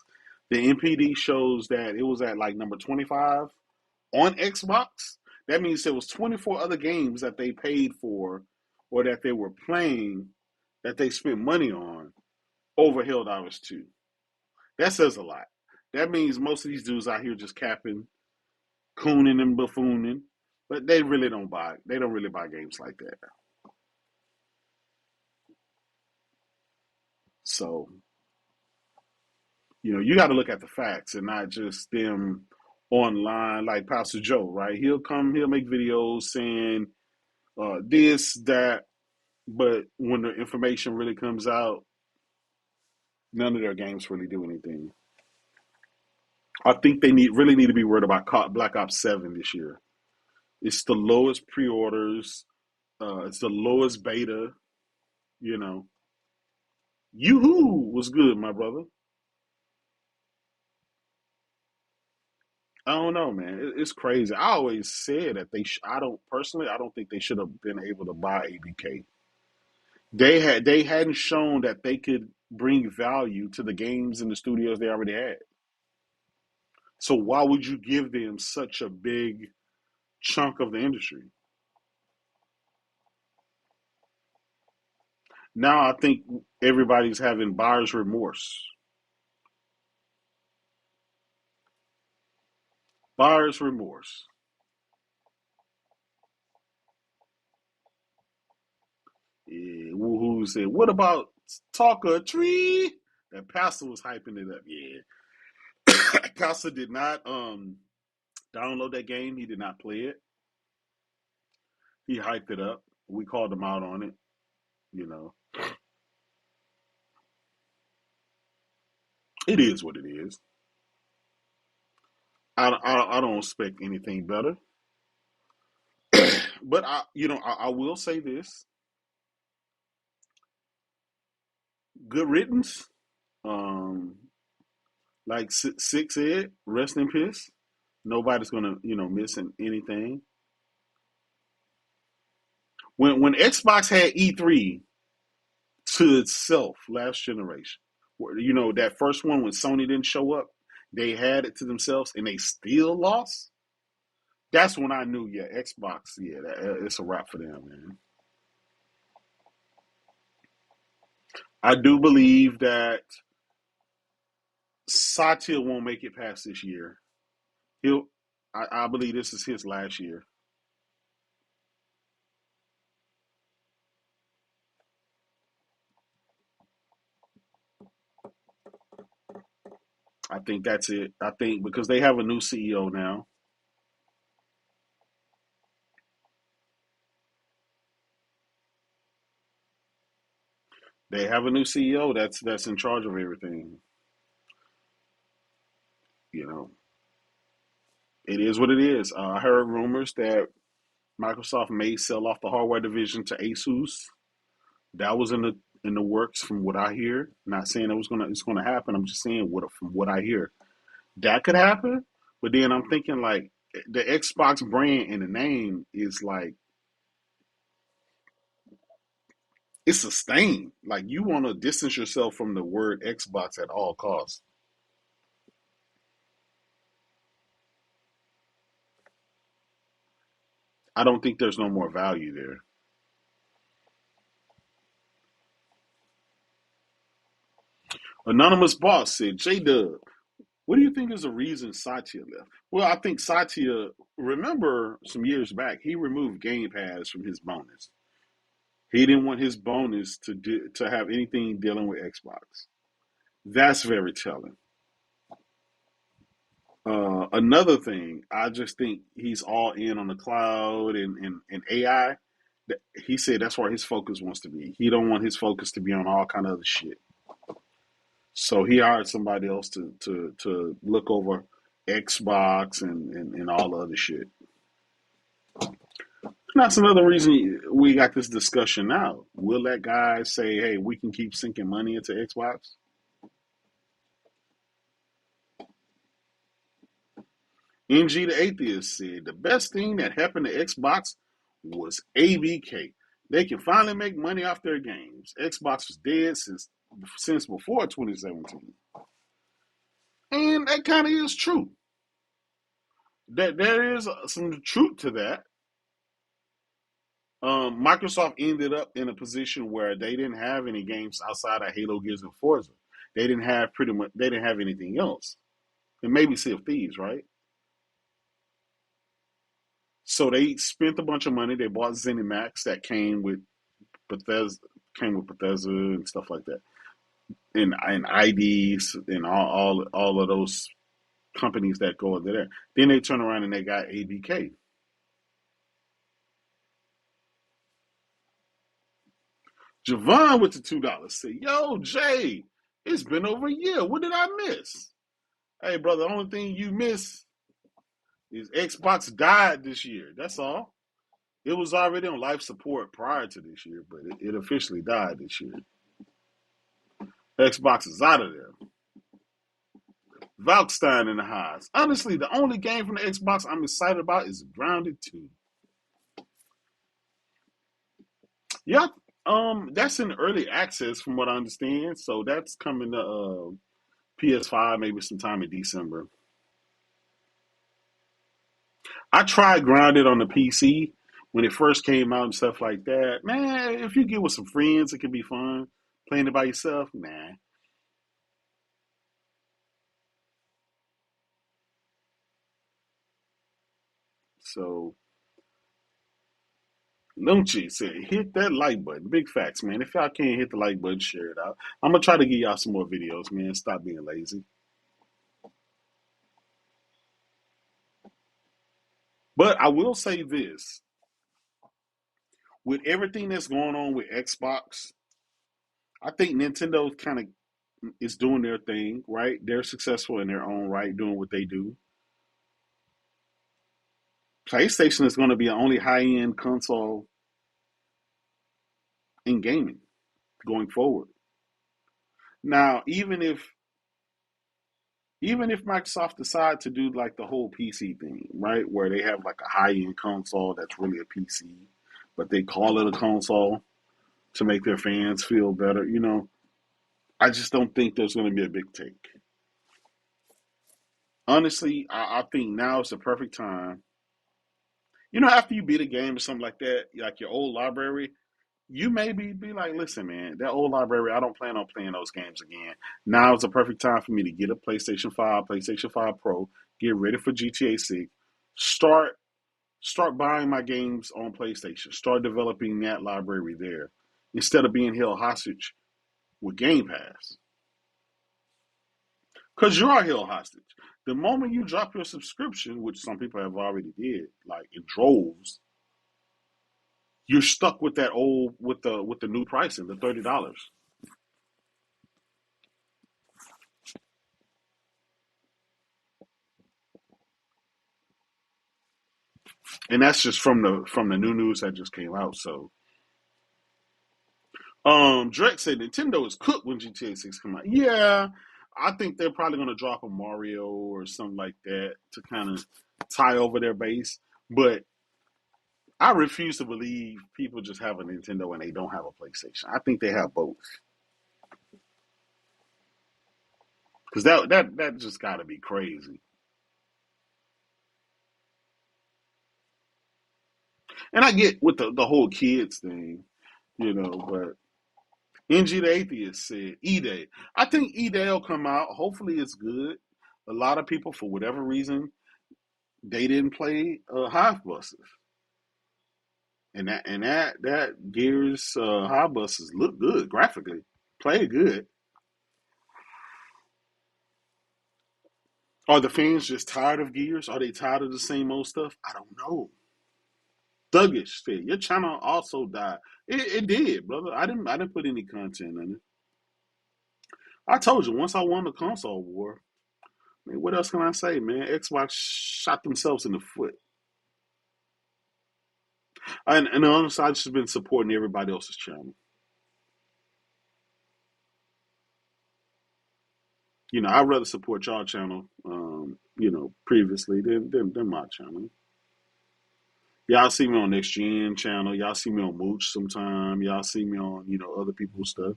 The NPD shows that it was at like number 25 on Xbox. That means there was 24 other games that they paid for or that they were playing that they spent money on over Helldivers 2. That says a lot. That means most of these dudes out here just capping, cooning and buffooning, but they don't really buy games like that. So you got to look at the facts and not just them online like Pastor Joe, right? He'll make videos saying this, that, but when the information really comes out, none of their games really do anything. I think they really need to be worried about Black Ops 7 this year. It's the lowest pre-orders. It's the lowest beta. You know, Yoo-hoo was good, my brother. I don't know, man. It's crazy. I always said that I don't personally. I don't think they should have been able to buy ABK. They hadn't shown that they could bring value to the games and the studios they already had. So why would you give them such a big chunk of the industry? Now I think everybody's having buyer's remorse. Buyer's remorse. Yeah, woohoo said, what about Talker Tree? That Pastor was hyping it up. Yeah. Pastor did not download that game. He did not play it. He hyped it up. We called him out on it, you know. It is what it is. I don't expect anything better. But I will say this: good riddance. Um, like six Ed, rest in peace. Nobody's gonna miss anything. When Xbox had E3 to itself last generation, that first one when Sony didn't show up, they had it to themselves and they still lost. That's when I knew, yeah, Xbox, yeah, it's a wrap for them, man. I do believe that Satya won't make it past this year. He'll. I believe this is his last year. I think that's it. I think because they have a new CEO now. They have a new CEO that's in charge of everything. You know, it is what it is. I heard rumors that Microsoft may sell off the hardware division to Asus. That was in the works from what I hear. Not saying it's gonna happen. I'm just saying from what I hear that could happen. But then I'm thinking like the Xbox brand and the name is like it's sustained. Like you want to distance yourself from the word Xbox at all costs. I don't think there's no more value there. Anonymous Boss said, J Dub, what do you think is the reason Satya left? Well, I think Satya, remember some years back, he removed Game Pass from his bonus. He didn't want his bonus to have anything dealing with Xbox. That's very telling. Another thing, I just think he's all in on the cloud and AI. He said that's where his focus wants to be. He don't want his focus to be on all kind of other shit. So he hired somebody else to look over Xbox and all the other shit. And that's another reason we got this discussion now. Will that guy say, hey, we can keep sinking money into Xbox? NG the Atheist said the best thing that happened to Xbox was ABK. They can finally make money off their games. Xbox was dead since before 2017. And that kind of is true. That there is some truth to that. Microsoft ended up in a position where they didn't have any games outside of Halo, Gears, and Forza. They didn't have pretty much. They didn't have anything else, and maybe Sea of Thieves, right? So they spent a bunch of money. They bought ZeniMax that Bethesda, came with Bethesda and stuff like that, and IDs and all of those companies that go under there. Then they turn around and they got ABK. Javon with the $2 said, "Yo, Jay, it's been over a year. What did I miss?" Hey, brother, the only thing you miss is Xbox died this year. That's all. It was already on life support prior to this year, but it officially died this year. Xbox is out of there. Valkstein in the highs. Honestly, the only game from the Xbox I'm excited about is Grounded 2. Yeah, that's in early access from what I understand. So that's coming to PS5 maybe sometime in December. I tried Grounded on the PC when it first came out and stuff like that. Man, if you get with some friends, it can be fun. Playing it by yourself, nah. So Lunchi said, hit that like button. Big facts, man. If y'all can't hit the like button, share it out. I'm gonna try to give y'all some more videos, man. Stop being lazy. But I will say this: with everything that's going on with Xbox, I think Nintendo kind of is doing their thing, right? They're successful in their own right, doing what they do. PlayStation is going to be the only high-end console in gaming going forward. Now, even if Microsoft decide to do like the whole PC thing, right, where they have like a high-end console that's really a PC, but they call it a console to make their fans feel better, I just don't think there's going to be a big take. Honestly, I think now is the perfect time. After you beat a game or something like that, like your old library, you maybe be like, listen, man, that old library, I don't plan on playing those games again. Now is the perfect time for me to get a PlayStation 5, PlayStation 5 Pro, get ready for GTA 6, start start buying my games on PlayStation, start developing that library there instead of being held hostage with Game Pass. Because you are held hostage. The moment you drop your subscription, which some people have already did, like in droves, you're stuck with that old with the new pricing, the $30. And that's just from the new news that just came out. So Drake said Nintendo is cooked when GTA 6 come out. Yeah, I think they're probably gonna drop a Mario or something like that to kind of tie over their base. But I refuse to believe people just have a Nintendo and they don't have a PlayStation. I think they have both. Because that just got to be crazy. And I get with the whole kids thing, but NG the Atheist said E-Day. I think E-Day will come out. Hopefully it's good. A lot of people, for whatever reason, they didn't play Hive Buses. And that Gears Hive Buses look good graphically. Play good. Are the fans just tired of Gears? Are they tired of the same old stuff? I don't know. Thuggish said your channel also died. It did, brother. I didn't put any content in it. I told you once I won the console war. I mean, what else can I say, man? Xbox shot themselves in the foot. And the other side, I've just been supporting everybody else's channel. I'd rather support y'all channel, previously than my channel. Y'all see me on Next Gen channel. Y'all see me on Mooch sometime. Y'all see me on, other people's stuff.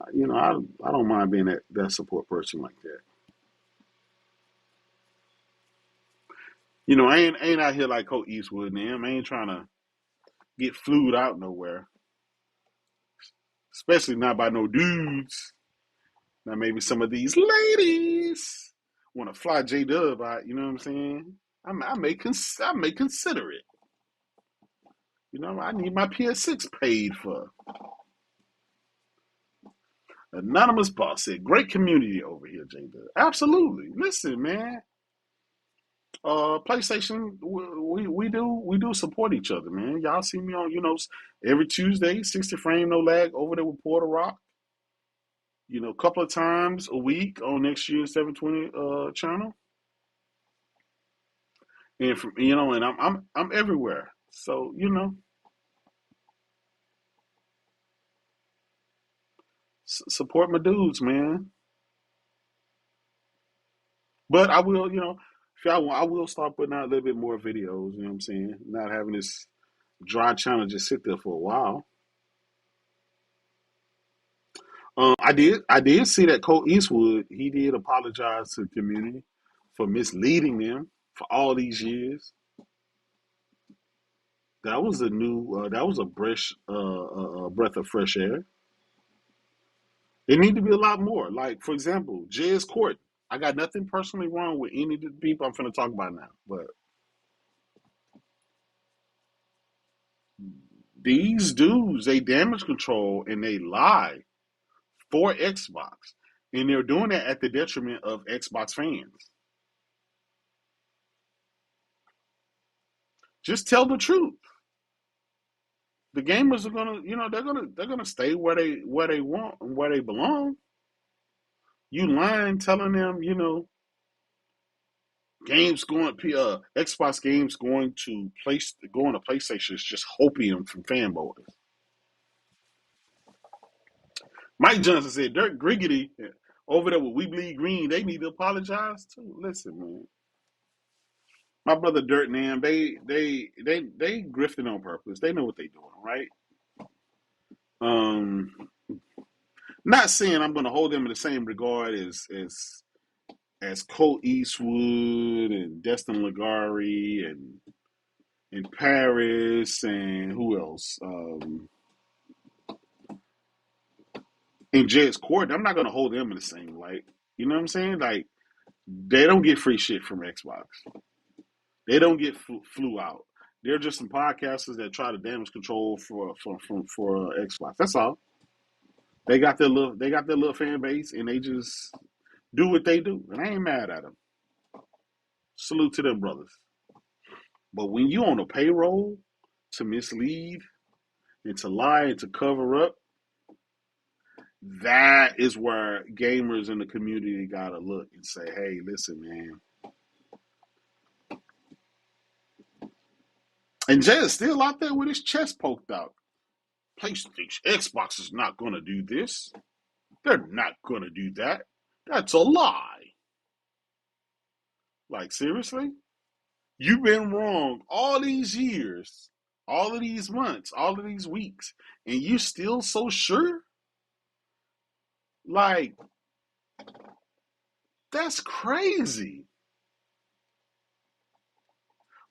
I don't mind being that support person like that. I ain't out here like Colt Eastwood and them. I ain't trying to get flued out nowhere, especially not by no dudes. Now maybe some of these ladies want to fly J Dub out. You know what I'm saying? I may consider it. I need my PS6 paid for. Anonymous boss said, "Great community over here, J Dub." Absolutely. Listen, man. PlayStation, we do support each other, man. Y'all see me on, every Tuesday, 60 frame no lag over there with Porter Rock. A couple of times a week on next year's 720 channel, and and I'm everywhere. So support my dudes, man. But I will, if y'all want, I will start putting out a little bit more videos. You know what I'm saying? Not having this dry channel just sit there for a while. I did see that Cole Eastwood, he did apologize to the community for misleading them for all these years. That was a breath of fresh air. It need to be a lot more. Like, for example, Jez Court. I got nothing personally wrong with any of the people I'm finna talk about now, but These dudes, they damage control and they lie for Xbox. And they're doing that at the detriment of Xbox fans. Just tell the truth. The gamers are gonna, they're gonna stay where they want and where they belong. You lying, telling them, games going Xbox games going to PlayStation is just hopium from fanboys. Mike Johnson said Dirk Griggity over there with We Bleed Green, they need to apologize too. Listen, man. My brother Dirt and them, they grifting on purpose. They know what they doing, right? Um, not saying I'm gonna hold them in the same regard as Colt Eastwood and Destin Ligari and Paris and who else? And Jez Corden. I'm not gonna hold them in the same light. You know what I'm saying? Like they don't get free shit from Xbox. They don't get flew out. They're just some podcasters that try to damage control for Xbox. That's all. They got their little fan base, and they just do what they do, and I ain't mad at them. Salute to them brothers. But when you on a payroll to mislead and to lie and to cover up, that is where gamers in the community gotta look and say, "Hey, listen, man." And Jay's still out there with his chest poked out. PlayStation, Xbox is not gonna do this. They're not gonna do that. That's a lie. Like seriously, you've been wrong all these years, all of these months, all of these weeks, and you still so sure? Like that's crazy.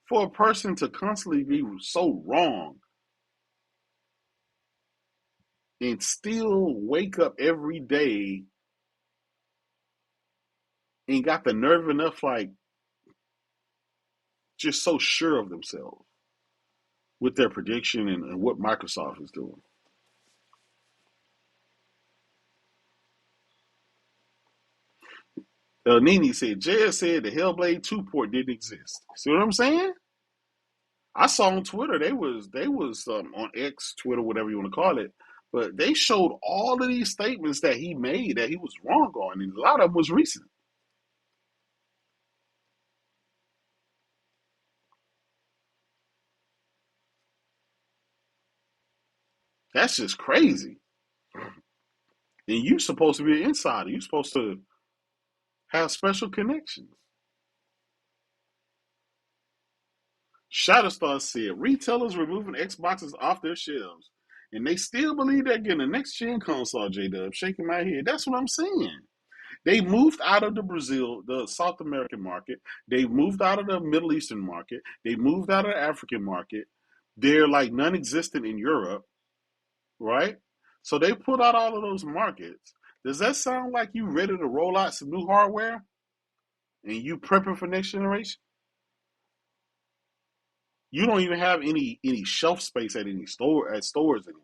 For a person to constantly be so wrong and still wake up every day and got the nerve enough, like, just so sure of themselves with their prediction and what Microsoft is doing. Nini said, Jez said the Hellblade 2 port didn't exist. See what I'm saying? I saw on Twitter, they was on X, Twitter, whatever you want to call it, but they showed all of these statements that he made that he was wrong on, and a lot of them was recent. That's just crazy. And you're supposed to be an insider. You're supposed to have special connections. Shatterstar said retailers removing Xboxes off their shelves, and they still believe they're getting a next gen console. J-Dub shaking my head. That's what I'm saying. They moved out of the South American market. They moved out of the Middle Eastern market. They moved out of the African market. They're like non-existent in Europe, right? So they put out all of those markets. Does that sound like you ready to roll out some new hardware and you prepping for next generation? You don't even have any shelf space at any stores anymore.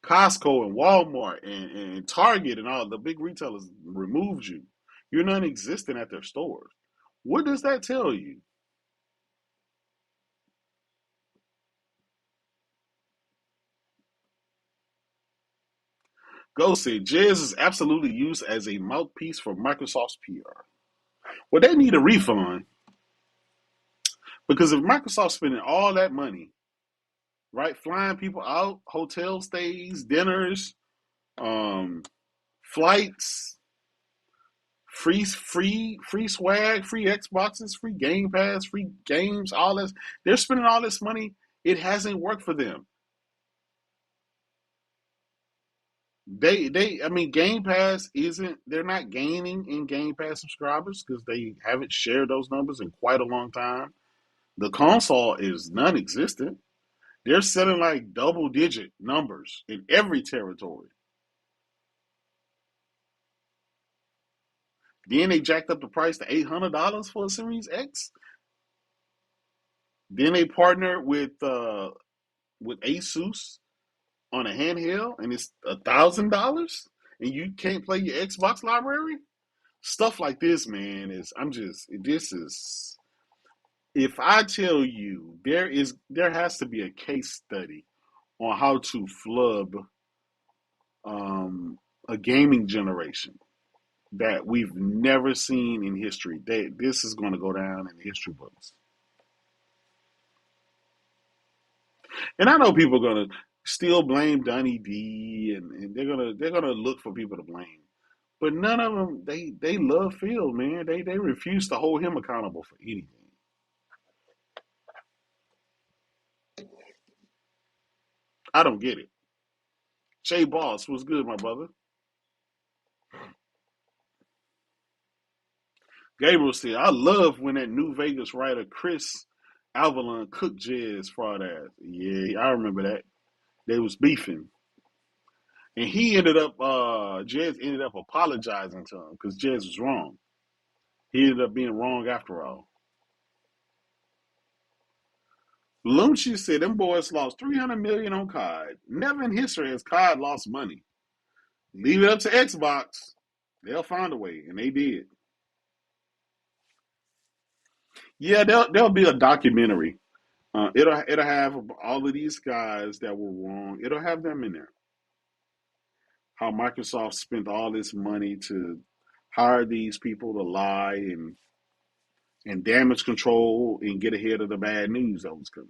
Costco and Walmart and Target and all the big retailers removed you. You're non-existent at their stores. What does that tell you? Go say Jez is absolutely used as a mouthpiece for Microsoft's PR. Well, they need a refund because if Microsoft's spending all that money, right, flying people out, hotel stays, dinners, um, flights, free swag, free Xboxes, free Game Pass, free games, all this. They're spending all this money. It hasn't worked for them. I mean, Game Pass isn't. They're not gaining in Game Pass subscribers because they haven't shared those numbers in quite a long time. The console is non-existent. They're selling like double-digit numbers in every territory. Then they jacked up the price to $800 for a Series X. Then they partnered with with Asus on a handheld and it's $1,000 and you can't play your Xbox library? Stuff like this, man, this is if I tell you there has to be a case study on how to flub a gaming generation that we've never seen in history. This is going to go down in the history books. And I know people are going to still blame Donnie D, and they're gonna look for people to blame. But none of them they love Phil, man. They refuse to hold him accountable for anything. I don't get it. Jay Boss was good, my brother. Gabriel said, I love when that New Vegas writer Chris Avalon cooked Jez fraud ass. Yeah, I remember that. They was beefing. And Jez ended up apologizing to him because Jez was wrong. He ended up being wrong after all. Lumchi said them boys lost 300 million on COD. Never in history has COD lost money. Leave it up to Xbox. They'll find a way, and they did. Yeah, there'll be a documentary. It'll have all of these guys that were wrong. It'll have them in there. How Microsoft spent all this money to hire these people to lie and damage control and get ahead of the bad news that was coming.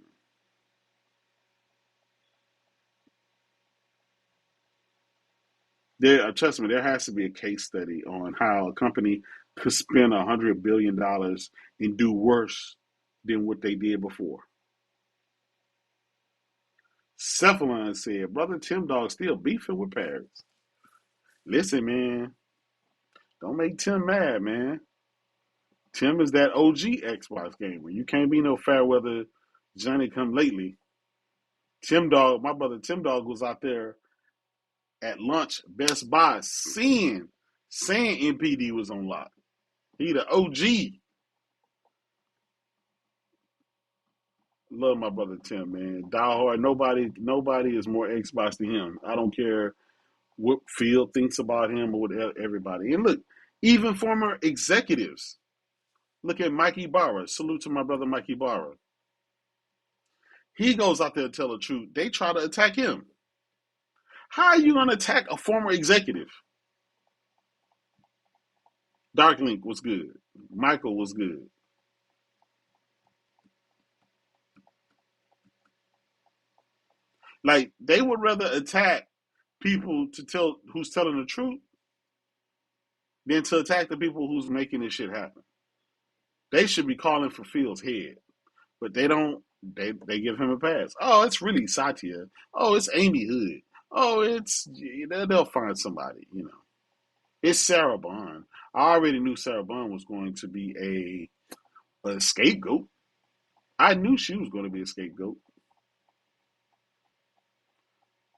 Trust me, there has to be a case study on how a company could spend $100 billion and do worse than what they did before. Cephalon said, Brother Tim Dog still beefing with Paris. Listen, man, don't make Tim mad, man. Tim is that OG Xbox gamer. You can't be no fair weather Johnny come lately. Tim Dog, my brother Tim Dog was out there at lunch, Best Buy, saying MPD was on lock. He the OG. Love my brother Tim, man. Die hard. Nobody is more Xbox than him. I don't care what Phil thinks about him or what everybody. And look, even former executives. Look at Mikey Barra. Salute to my brother Mikey Barra. He goes out there to tell the truth. They try to attack him. How are you going to attack a former executive? Darklink was good. Michael was good. Like, they would rather attack people who's telling the truth than to attack the people who's making this shit happen. They should be calling for Phil's head, but they don't. They give him a pass. Oh, it's really Satya. Oh, it's Amy Hood. Oh, they'll find somebody. It's Sarah Bond. I already knew Sarah Bond was going to be a scapegoat. I knew she was going to be a scapegoat.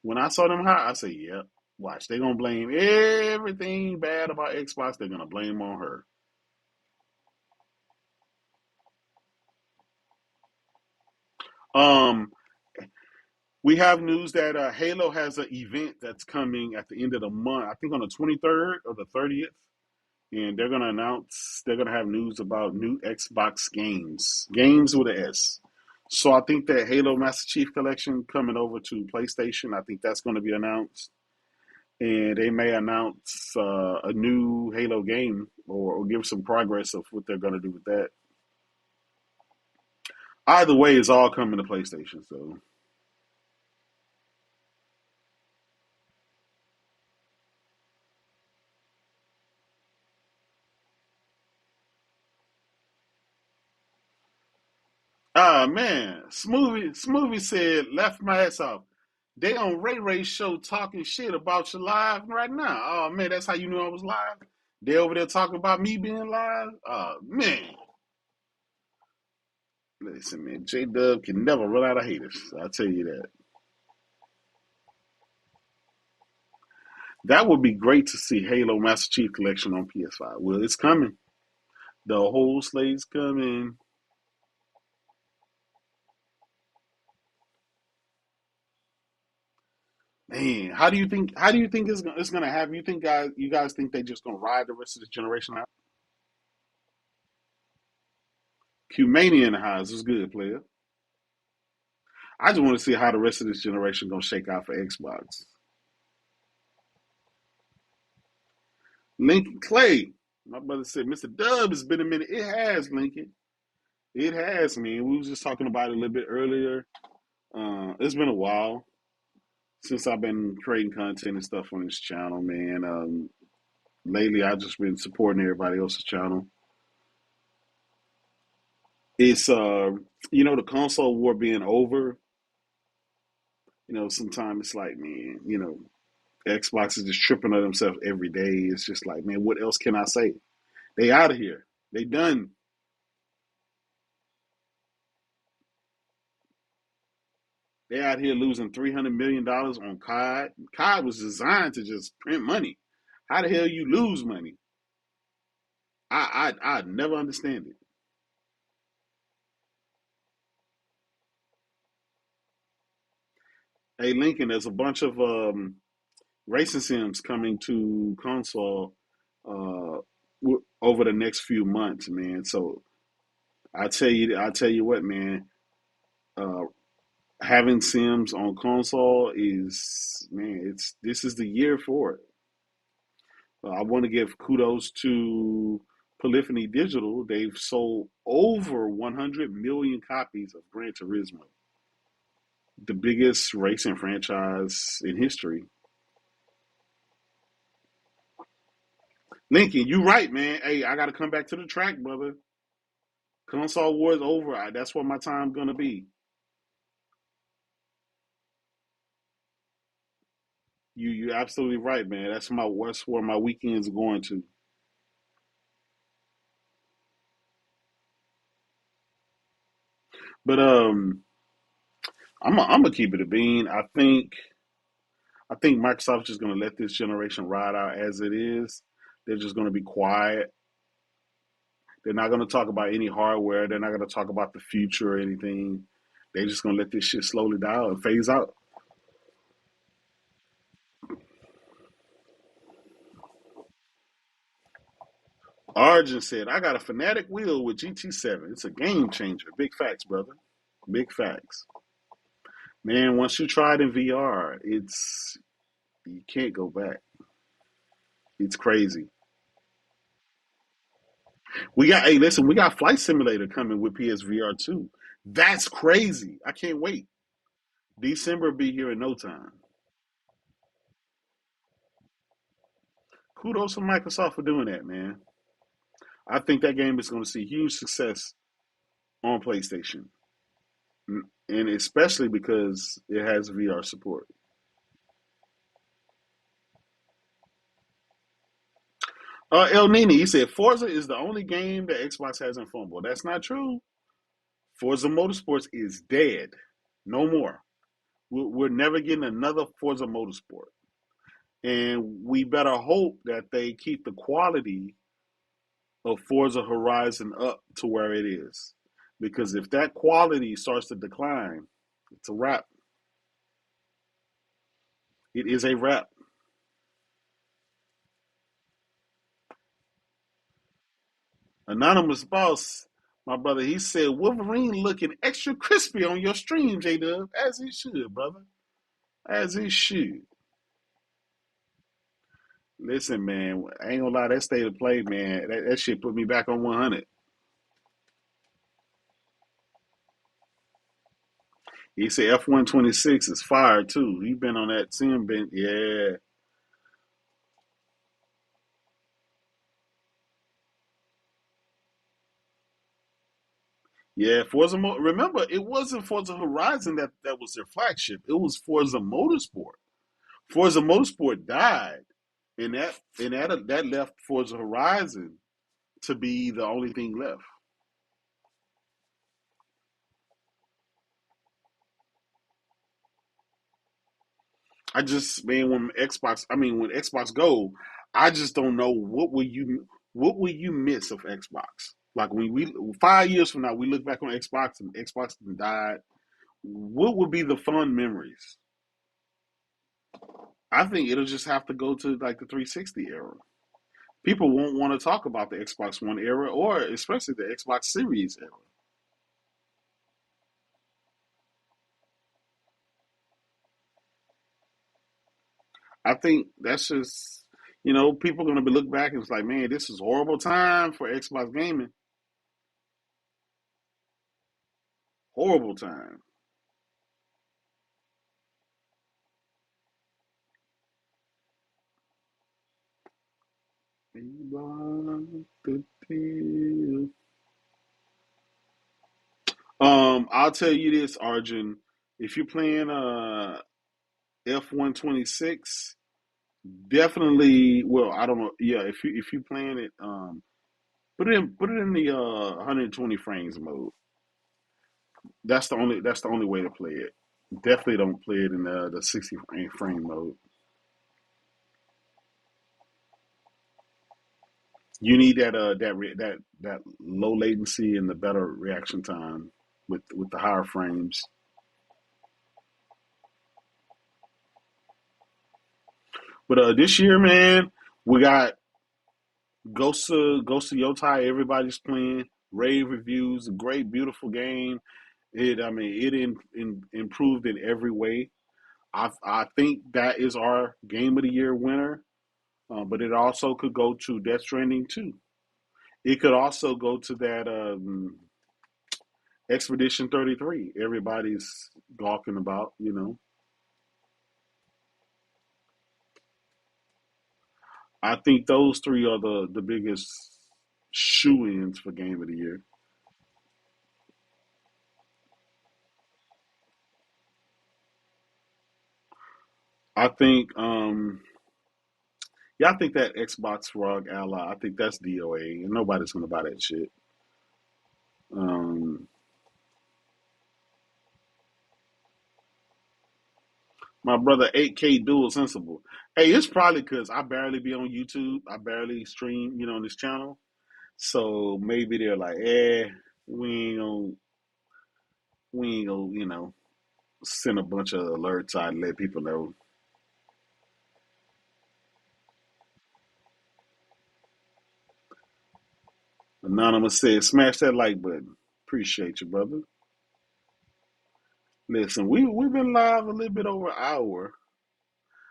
When I saw them high, I said, yep, watch. They're going to blame everything bad about Xbox. They're going to blame on her. We have news that Halo has an event that's coming at the end of the month. I think on the 23rd or the 30th. And they're going to have news about new Xbox games. Games with an S. So I think that Halo Master Chief Collection coming over to PlayStation, I think that's going to be announced. And they may announce a new Halo game or give some progress of what they're going to do with that. Either way, it's all coming to PlayStation. So, man, Smoothie said, left my ass off. They on Ray Ray's show talking shit about you live right now. Oh man, that's how you knew I was live? They over there talking about me being live? Oh man. Listen, man, J-Dub can never run out of haters. I'll tell you that. That would be great to see Halo Master Chief Collection on PS5. Well, it's coming. The whole slate's coming. Man, how do you think it's gonna happen? You guys think they just gonna ride the rest of this generation out? Qmania in the house is good, player. I just want to see how the rest of this generation gonna shake out for Xbox. Lincoln Clay, my brother said, Mr. Dub, it's been a minute. It has, Lincoln. It has, man. We was just talking about it a little bit earlier. It's been a while since I've been creating content and stuff on this channel, man. Lately, I've just been supporting everybody else's channel. It's the console war being over. Sometimes it's like, man, Xbox is just tripping on themselves every day. It's just like, man, what else can I say? They out of here. They done. They out here losing $300 million on COD. COD was designed to just print money. How the hell you lose money? I never understand it. Hey Lincoln, there's a bunch of racing sims coming to console uh, over the next few months, man. So I tell you what, man. Uh, Having sims on console is, man. It's this is the year for it. I want to give kudos to Polyphony Digital. They've sold over 100 million copies of Gran Turismo, the biggest racing franchise in history. Lincoln, you right, man. Hey, I got to come back to the track, brother. Console war is over. That's where my time gonna be. You absolutely right, man. That's where my weekends are going to. But I'm gonna keep it a bean. I think Microsoft's just gonna let this generation ride out as it is. They're just gonna be quiet. They're not gonna talk about any hardware. They're not gonna talk about the future or anything. They're just gonna let this shit slowly die out and phase out. Arjun said, I got a Fanatic wheel with GT7. It's a game changer. Big facts, brother. Big facts. Man, once you try it in VR, you can't go back. It's crazy. Hey, listen, we got Flight Simulator coming with PSVR 2. That's crazy. I can't wait. December will be here in no time. Kudos to Microsoft for doing that, man. I think that game is going to see huge success on PlayStation, and especially because it has VR support. El Nini, he said Forza is the only game that Xbox hasn't fumbled. That's not true. Forza Motorsports is dead. No more. We're never getting another Forza Motorsport. And we better hope that they keep the quality of Forza Horizon up to where it is. Because if that quality starts to decline, it's a wrap. It is a wrap. Anonymous Boss, my brother, he said Wolverine looking extra crispy on your stream, J Dub, as he should, brother. As he should. Listen, man, I ain't gonna lie, that state of play, man, that shit put me back on 100. He said F-126 is fire too. He been on that sim been, yeah. Yeah, remember, it wasn't Forza Horizon that was their flagship. It was Forza Motorsport. Forza Motorsport died, and that left Forza Horizon to be the only thing left. I just, man, when Xbox Go, I just don't know what will you miss of Xbox. Like when we 5 years from now, we look back on Xbox and Xbox died. What would be the fun memories? I think it'll just have to go to like the 360 era. People won't want to talk about the Xbox One era or especially the Xbox Series era. I think that's just, people are going to be look back and it's like, man, this is a horrible time for Xbox gaming. Horrible time. I'll tell you this, Arjun. If you're playing F126, definitely. Well, I don't know. Yeah, if you playing it, put it in the 120 frames mode. That's the only way to play it. Definitely don't play it in the 60 frame mode. You need that low latency and the better reaction time with the higher frames. But this year, man, we got Ghost of Yotai. Everybody's playing. Rave reviews. A great, beautiful game. It improved in every way. I think that is our game of the year winner. But it also could go to Death Stranding 2. It could also go to that Expedition 33. Everybody's talking about. I think those three are the biggest shoe ins for game of the year. I think yeah, I think that Xbox Rug Ally, I think that's DOA and nobody's gonna buy that shit. Um my brother 8K dual sensible. Hey, it's probably because I barely be on YouTube. I barely stream, on this channel. So maybe they're like, we ain't gonna, send a bunch of alerts out and let people know. Anonymous said, smash that like button. Appreciate you, brother. Listen, we've been live a little bit over an hour.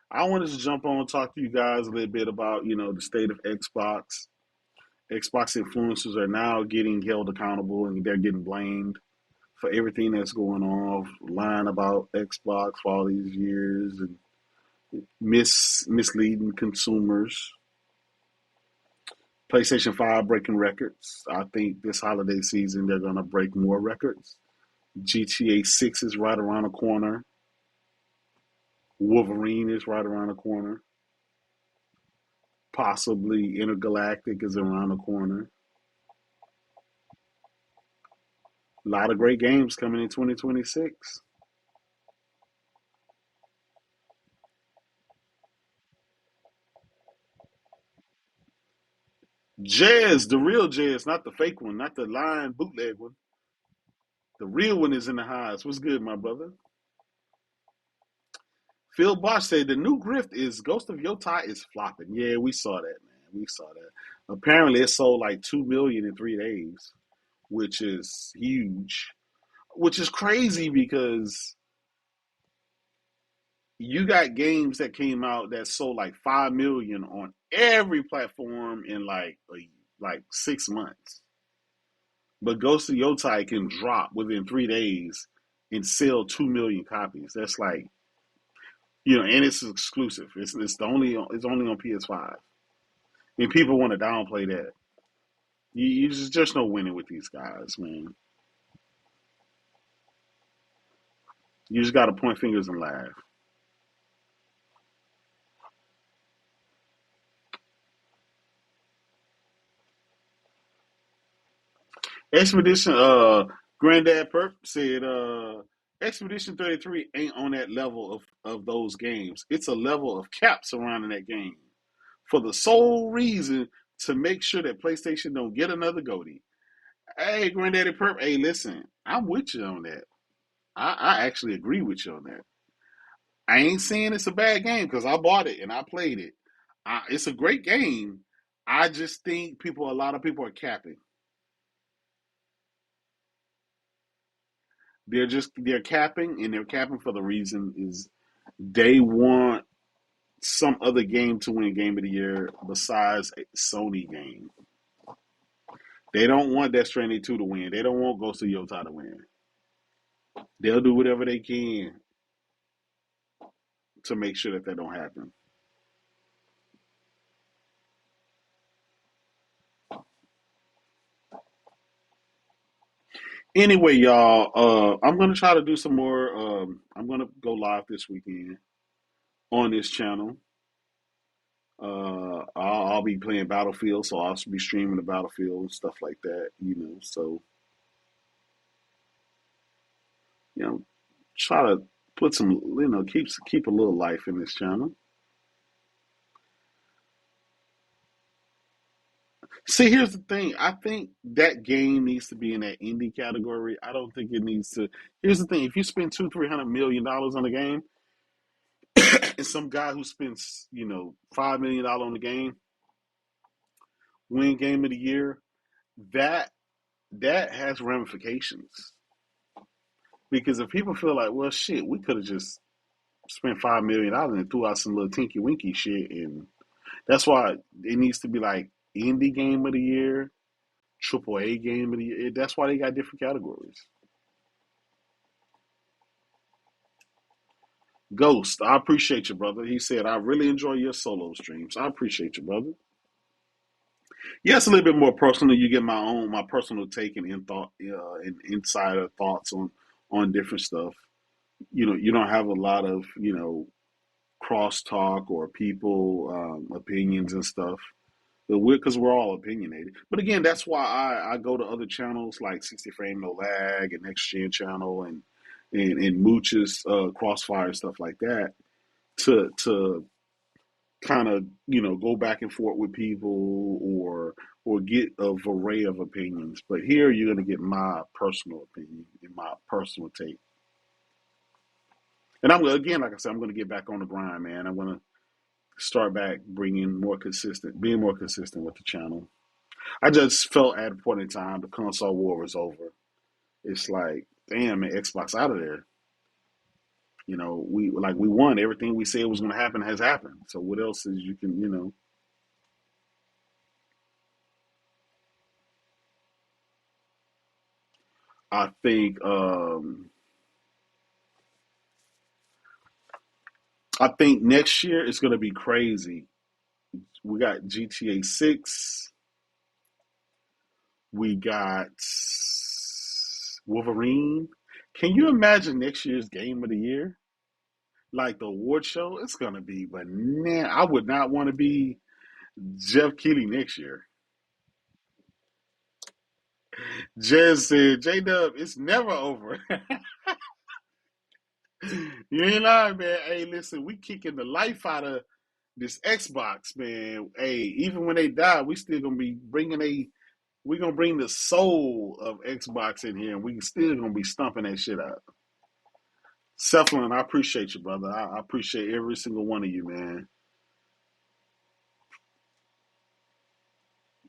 I wanted to jump on and talk to you guys a little bit about, the state of Xbox. Xbox influencers are now getting held accountable and they're getting blamed for everything that's going on, lying about Xbox for all these years and misleading consumers. PlayStation 5 breaking records. I think this holiday season they're gonna break more records. GTA 6 is right around the corner. Wolverine is right around the corner. Possibly Intergalactic is around the corner. A lot of great games coming in 2026. Jazz, the real Jazz, not the fake one, not the lying bootleg one. The real one is in the highs. What's good, my brother? Phil Bosch said the new grift is Ghost of Yotai is flopping. Yeah, we saw that, man. We saw that. Apparently, it sold like 2 million in 3 days, which is huge. Which is crazy because you got games that came out that sold like 5 million on every platform in like 6 months. But Ghost of Yotai can drop within 3 days and sell 2 million copies. That's like, and it's exclusive. It's only on PS5, and people want to downplay that. You just no winning with these guys, man. You just got to point fingers and laugh. Expedition Granddad Perp said Expedition 33 ain't on that level of those games. It's a level of cap surrounding that game. For the sole reason to make sure that PlayStation don't get another Goatee. Hey, Granddaddy Perp, hey, listen, I'm with you on that. I actually agree with you on that. I ain't saying it's a bad game because I bought it and I played it. It's a great game. I just think a lot of people are capping. They're capping, and they're capping for the reason is they want some other game to win Game of the Year besides a Sony game. They don't want Death Stranding 2 to win. They don't want Ghost of Yotei to win. They'll do whatever they can to make sure that don't happen. Anyway, y'all, I'm gonna try to do some more. I'm gonna go live this weekend on this channel. I'll be playing Battlefield, so I'll be streaming the Battlefield and stuff like that. So you know, try to put some, keep a little life in this channel. See, here's the thing. I think that game needs to be in that indie category. I don't think it needs to. Here's the thing: if you spend $200-300 million on a game, and some guy who spends, $5 million on the game win Game of the Year, that that has ramifications. Because if people feel like, well, shit, we could have just spent $5 million and threw out some little tinky winky shit, and that's why it needs to be like indie game of the year, AAA game of the year. That's why they got different categories. Ghost, I appreciate you, brother. He said, I really enjoy your solo streams. I appreciate you, brother. Yeah, it's a little bit more personal. You get my personal take and and insider thoughts on different stuff. You don't have a lot of crosstalk or people opinions and stuff. Because we're all opinionated. But again, that's why I go to other channels like 60 Frame No Lag and Next Gen Channel and Mooch's Crossfire stuff like that to kind of go back and forth with people or get a array of opinions. But here you're going to get my personal opinion and my personal take. And again, like I said, I'm going to get back on the grind, man. I'm going to start back being more consistent with the channel. I just felt at a point in time the console war was over. It's like, damn, man, Xbox out of there. We won. Everything we said was going to happen has happened. So what else is you can. I think next year it's going to be crazy. We got GTA 6. We got Wolverine. Can you imagine next year's Game of the Year? Like the award show, it's gonna be, but man, I would not want to be Jeff Keighley next year. Jez said, J Dub, it's never over. You ain't lying, man. Hey, listen, we kicking the life out of this Xbox, man. Hey, even when they die, we still gonna be we gonna bring the soul of Xbox in here, and we still gonna be stumping that shit out. Cephalon, I appreciate you, brother. I appreciate every single one of you, man.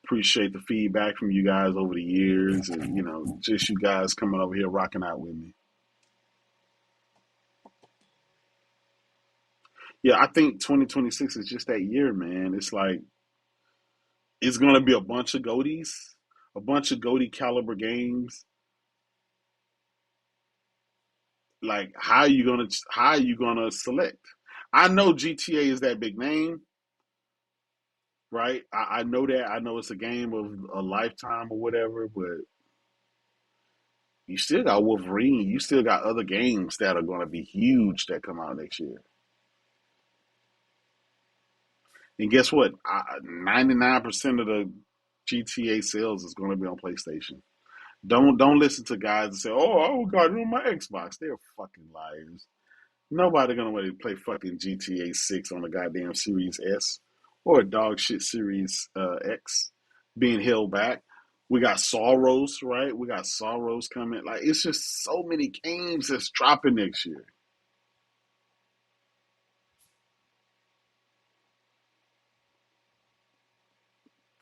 Appreciate the feedback from you guys over the years, and just you guys coming over here rocking out with me. Yeah, I think 2026 is just that year, man. It's like it's gonna be a bunch of Goldie caliber games. Like how you gonna select? I know GTA is that big name, right? I know that. I know it's a game of a lifetime or whatever, but you still got Wolverine. You still got other games that are gonna be huge that come out next year. And guess what? 99% of the GTA sales is going to be on PlayStation. Don't listen to guys that say, "Oh, God, on my Xbox." They're fucking liars. Nobody gonna want to play fucking GTA 6 on a goddamn Series S or a dog shit Series X being held back. We got Sorrows, right? We got Sorrows coming. Like it's just so many games that's dropping next year.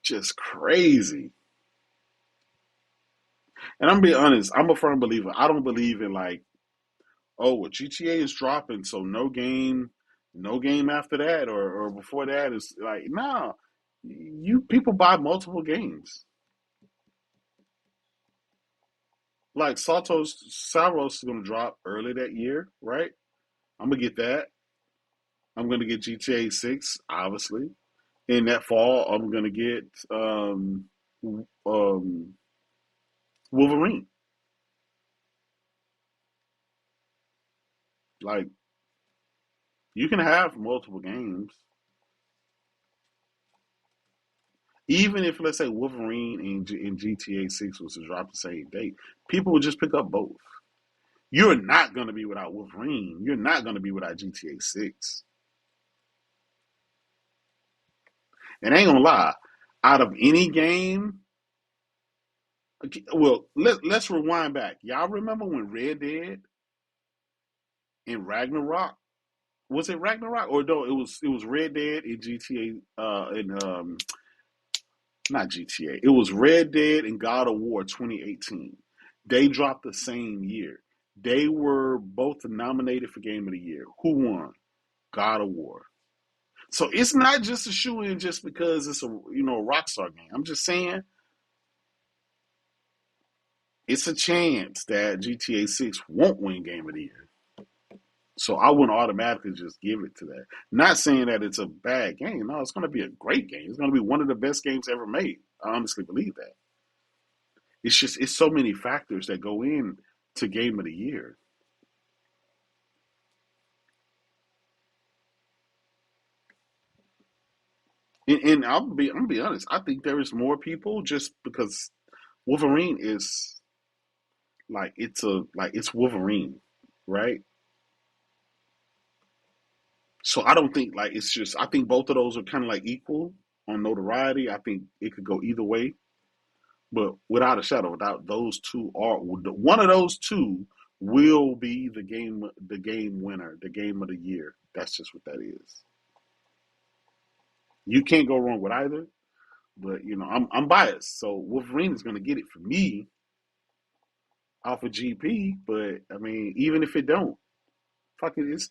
just crazy. And I'm gonna be honest, I'm a firm believer. I don't believe in like, oh, well, GTA is dropping, so no game after that or before that is like, nah. You people buy multiple games. Like Santos Saros is gonna drop early that year, right? I'm gonna get that. I'm gonna get GTA 6, obviously. In that fall, I'm gonna get um, Wolverine. Like you can have multiple games, even if let's say Wolverine and GTA 6 was to drop the same date, people would just pick up both. You're not gonna be without Wolverine. You're not gonna be without GTA 6. And I ain't gonna lie, out of any game, okay, well, let's rewind back. Y'all remember when Red Dead and Ragnarok, was it Ragnarok or no? It was Red Dead and GTA and not GTA. It was Red Dead and God of War 2018. They dropped the same year. They were both nominated for Game of the Year. Who won? God of War. So it's not just a shoe in just because it's a Rockstar game. I'm just saying it's a chance that GTA 6 won't win Game of the Year. So I wouldn't automatically just give it to that. Not saying that it's a bad game. No, it's going to be a great game. It's going to be one of the best games ever made. I honestly believe that. It's so many factors that go in to Game of the Year. And I'm be honest. I think there is more people just because Wolverine is it's Wolverine, right? So I don't think like it's just I think both of those are kind of like equal on notoriety. I think it could go either way, but without a shadow, without those two are one of those two will be the game winner, the game of the year. That's just what that is. You can't go wrong with either, but I'm biased, so Wolverine is going to get it for me off of GP. But I mean, even if it don't, fuck it, it's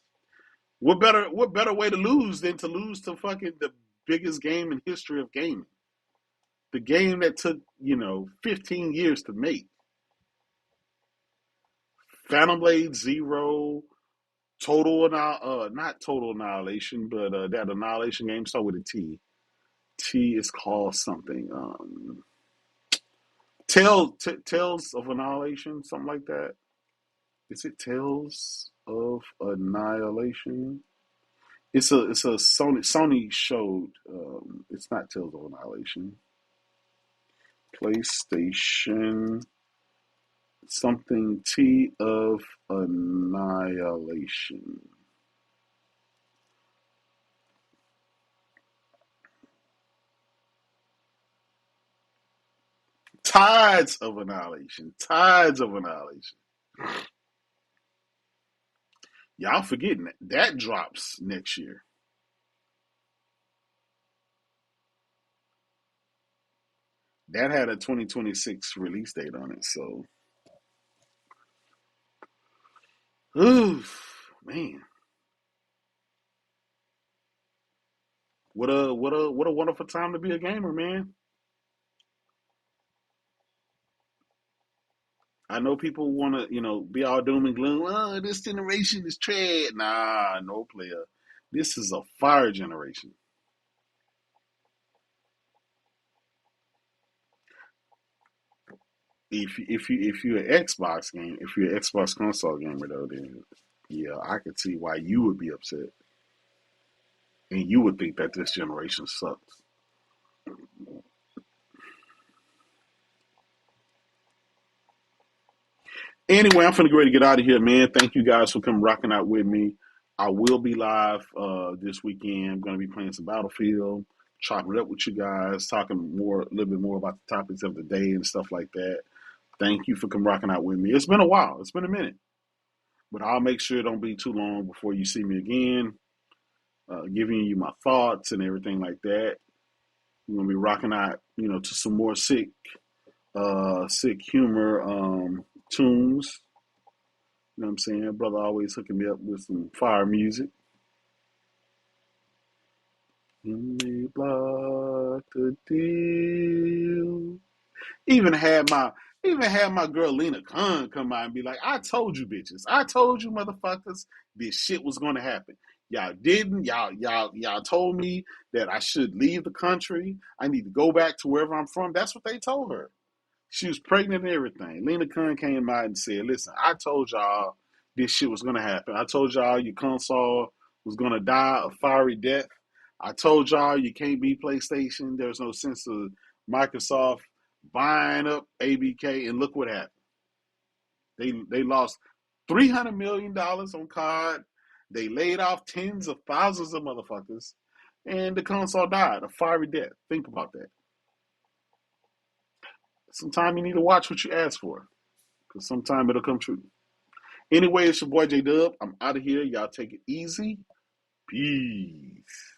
what better way to lose than to lose to fucking the biggest game in history of gaming, the game that took 15 years to make. Phantom Blade Zero, not Total Annihilation, but that Annihilation game started with a T. T is called something. Tales of Annihilation, something like that. Is it Tales of Annihilation? It's a Sony showed. It's not Tales of Annihilation. PlayStation something T of Annihilation. Tides of Annihilation. Tides of Annihilation. Y'all forgetting that drops next year. That had a 2026 release date on it. So, oof, man, what a wonderful time to be a gamer, man. I know people want to, be all doom and gloom. Oh, this generation is trash. Nah, no player. This is a fire generation. If you're an Xbox game, if you're an Xbox console gamer though, then yeah, I could see why you would be upset and you would think that this generation sucks. Anyway, I'm finna get ready to get out of here, man. Thank you guys for coming rocking out with me. I will be live this weekend. I'm gonna be playing some Battlefield, chopping it up with you guys, talking a little bit more about the topics of the day and stuff like that. Thank you for coming rocking out with me. It's been a while. It's been a minute, but I'll make sure it don't be too long before you see me again, giving you my thoughts and everything like that. We're gonna be rocking out, to some more sick humor tunes. You know what I'm saying? Brother always hooking me up with some fire music. You may block the deal. Even had my girl Lena Khan come out and be like, I told you bitches. I told you motherfuckers this shit was gonna happen. Y'all didn't. Y'all told me that I should leave the country. I need to go back to wherever I'm from. That's what they told her. She was pregnant and everything. Lena Khan came out and said, listen, I told y'all this shit was gonna happen. I told y'all your console was gonna die a fiery death. I told y'all you can't be PlayStation. There's no sense of Microsoft buying up ABK, and look what happened. They lost $300 million on COD. They laid off tens of thousands of motherfuckers, and the console died a fiery death. Think about that. Sometimes you need to watch what you ask for, because sometime it'll come true. Anyway, it's your boy J Dub. I'm out of here. Y'all take it easy. Peace.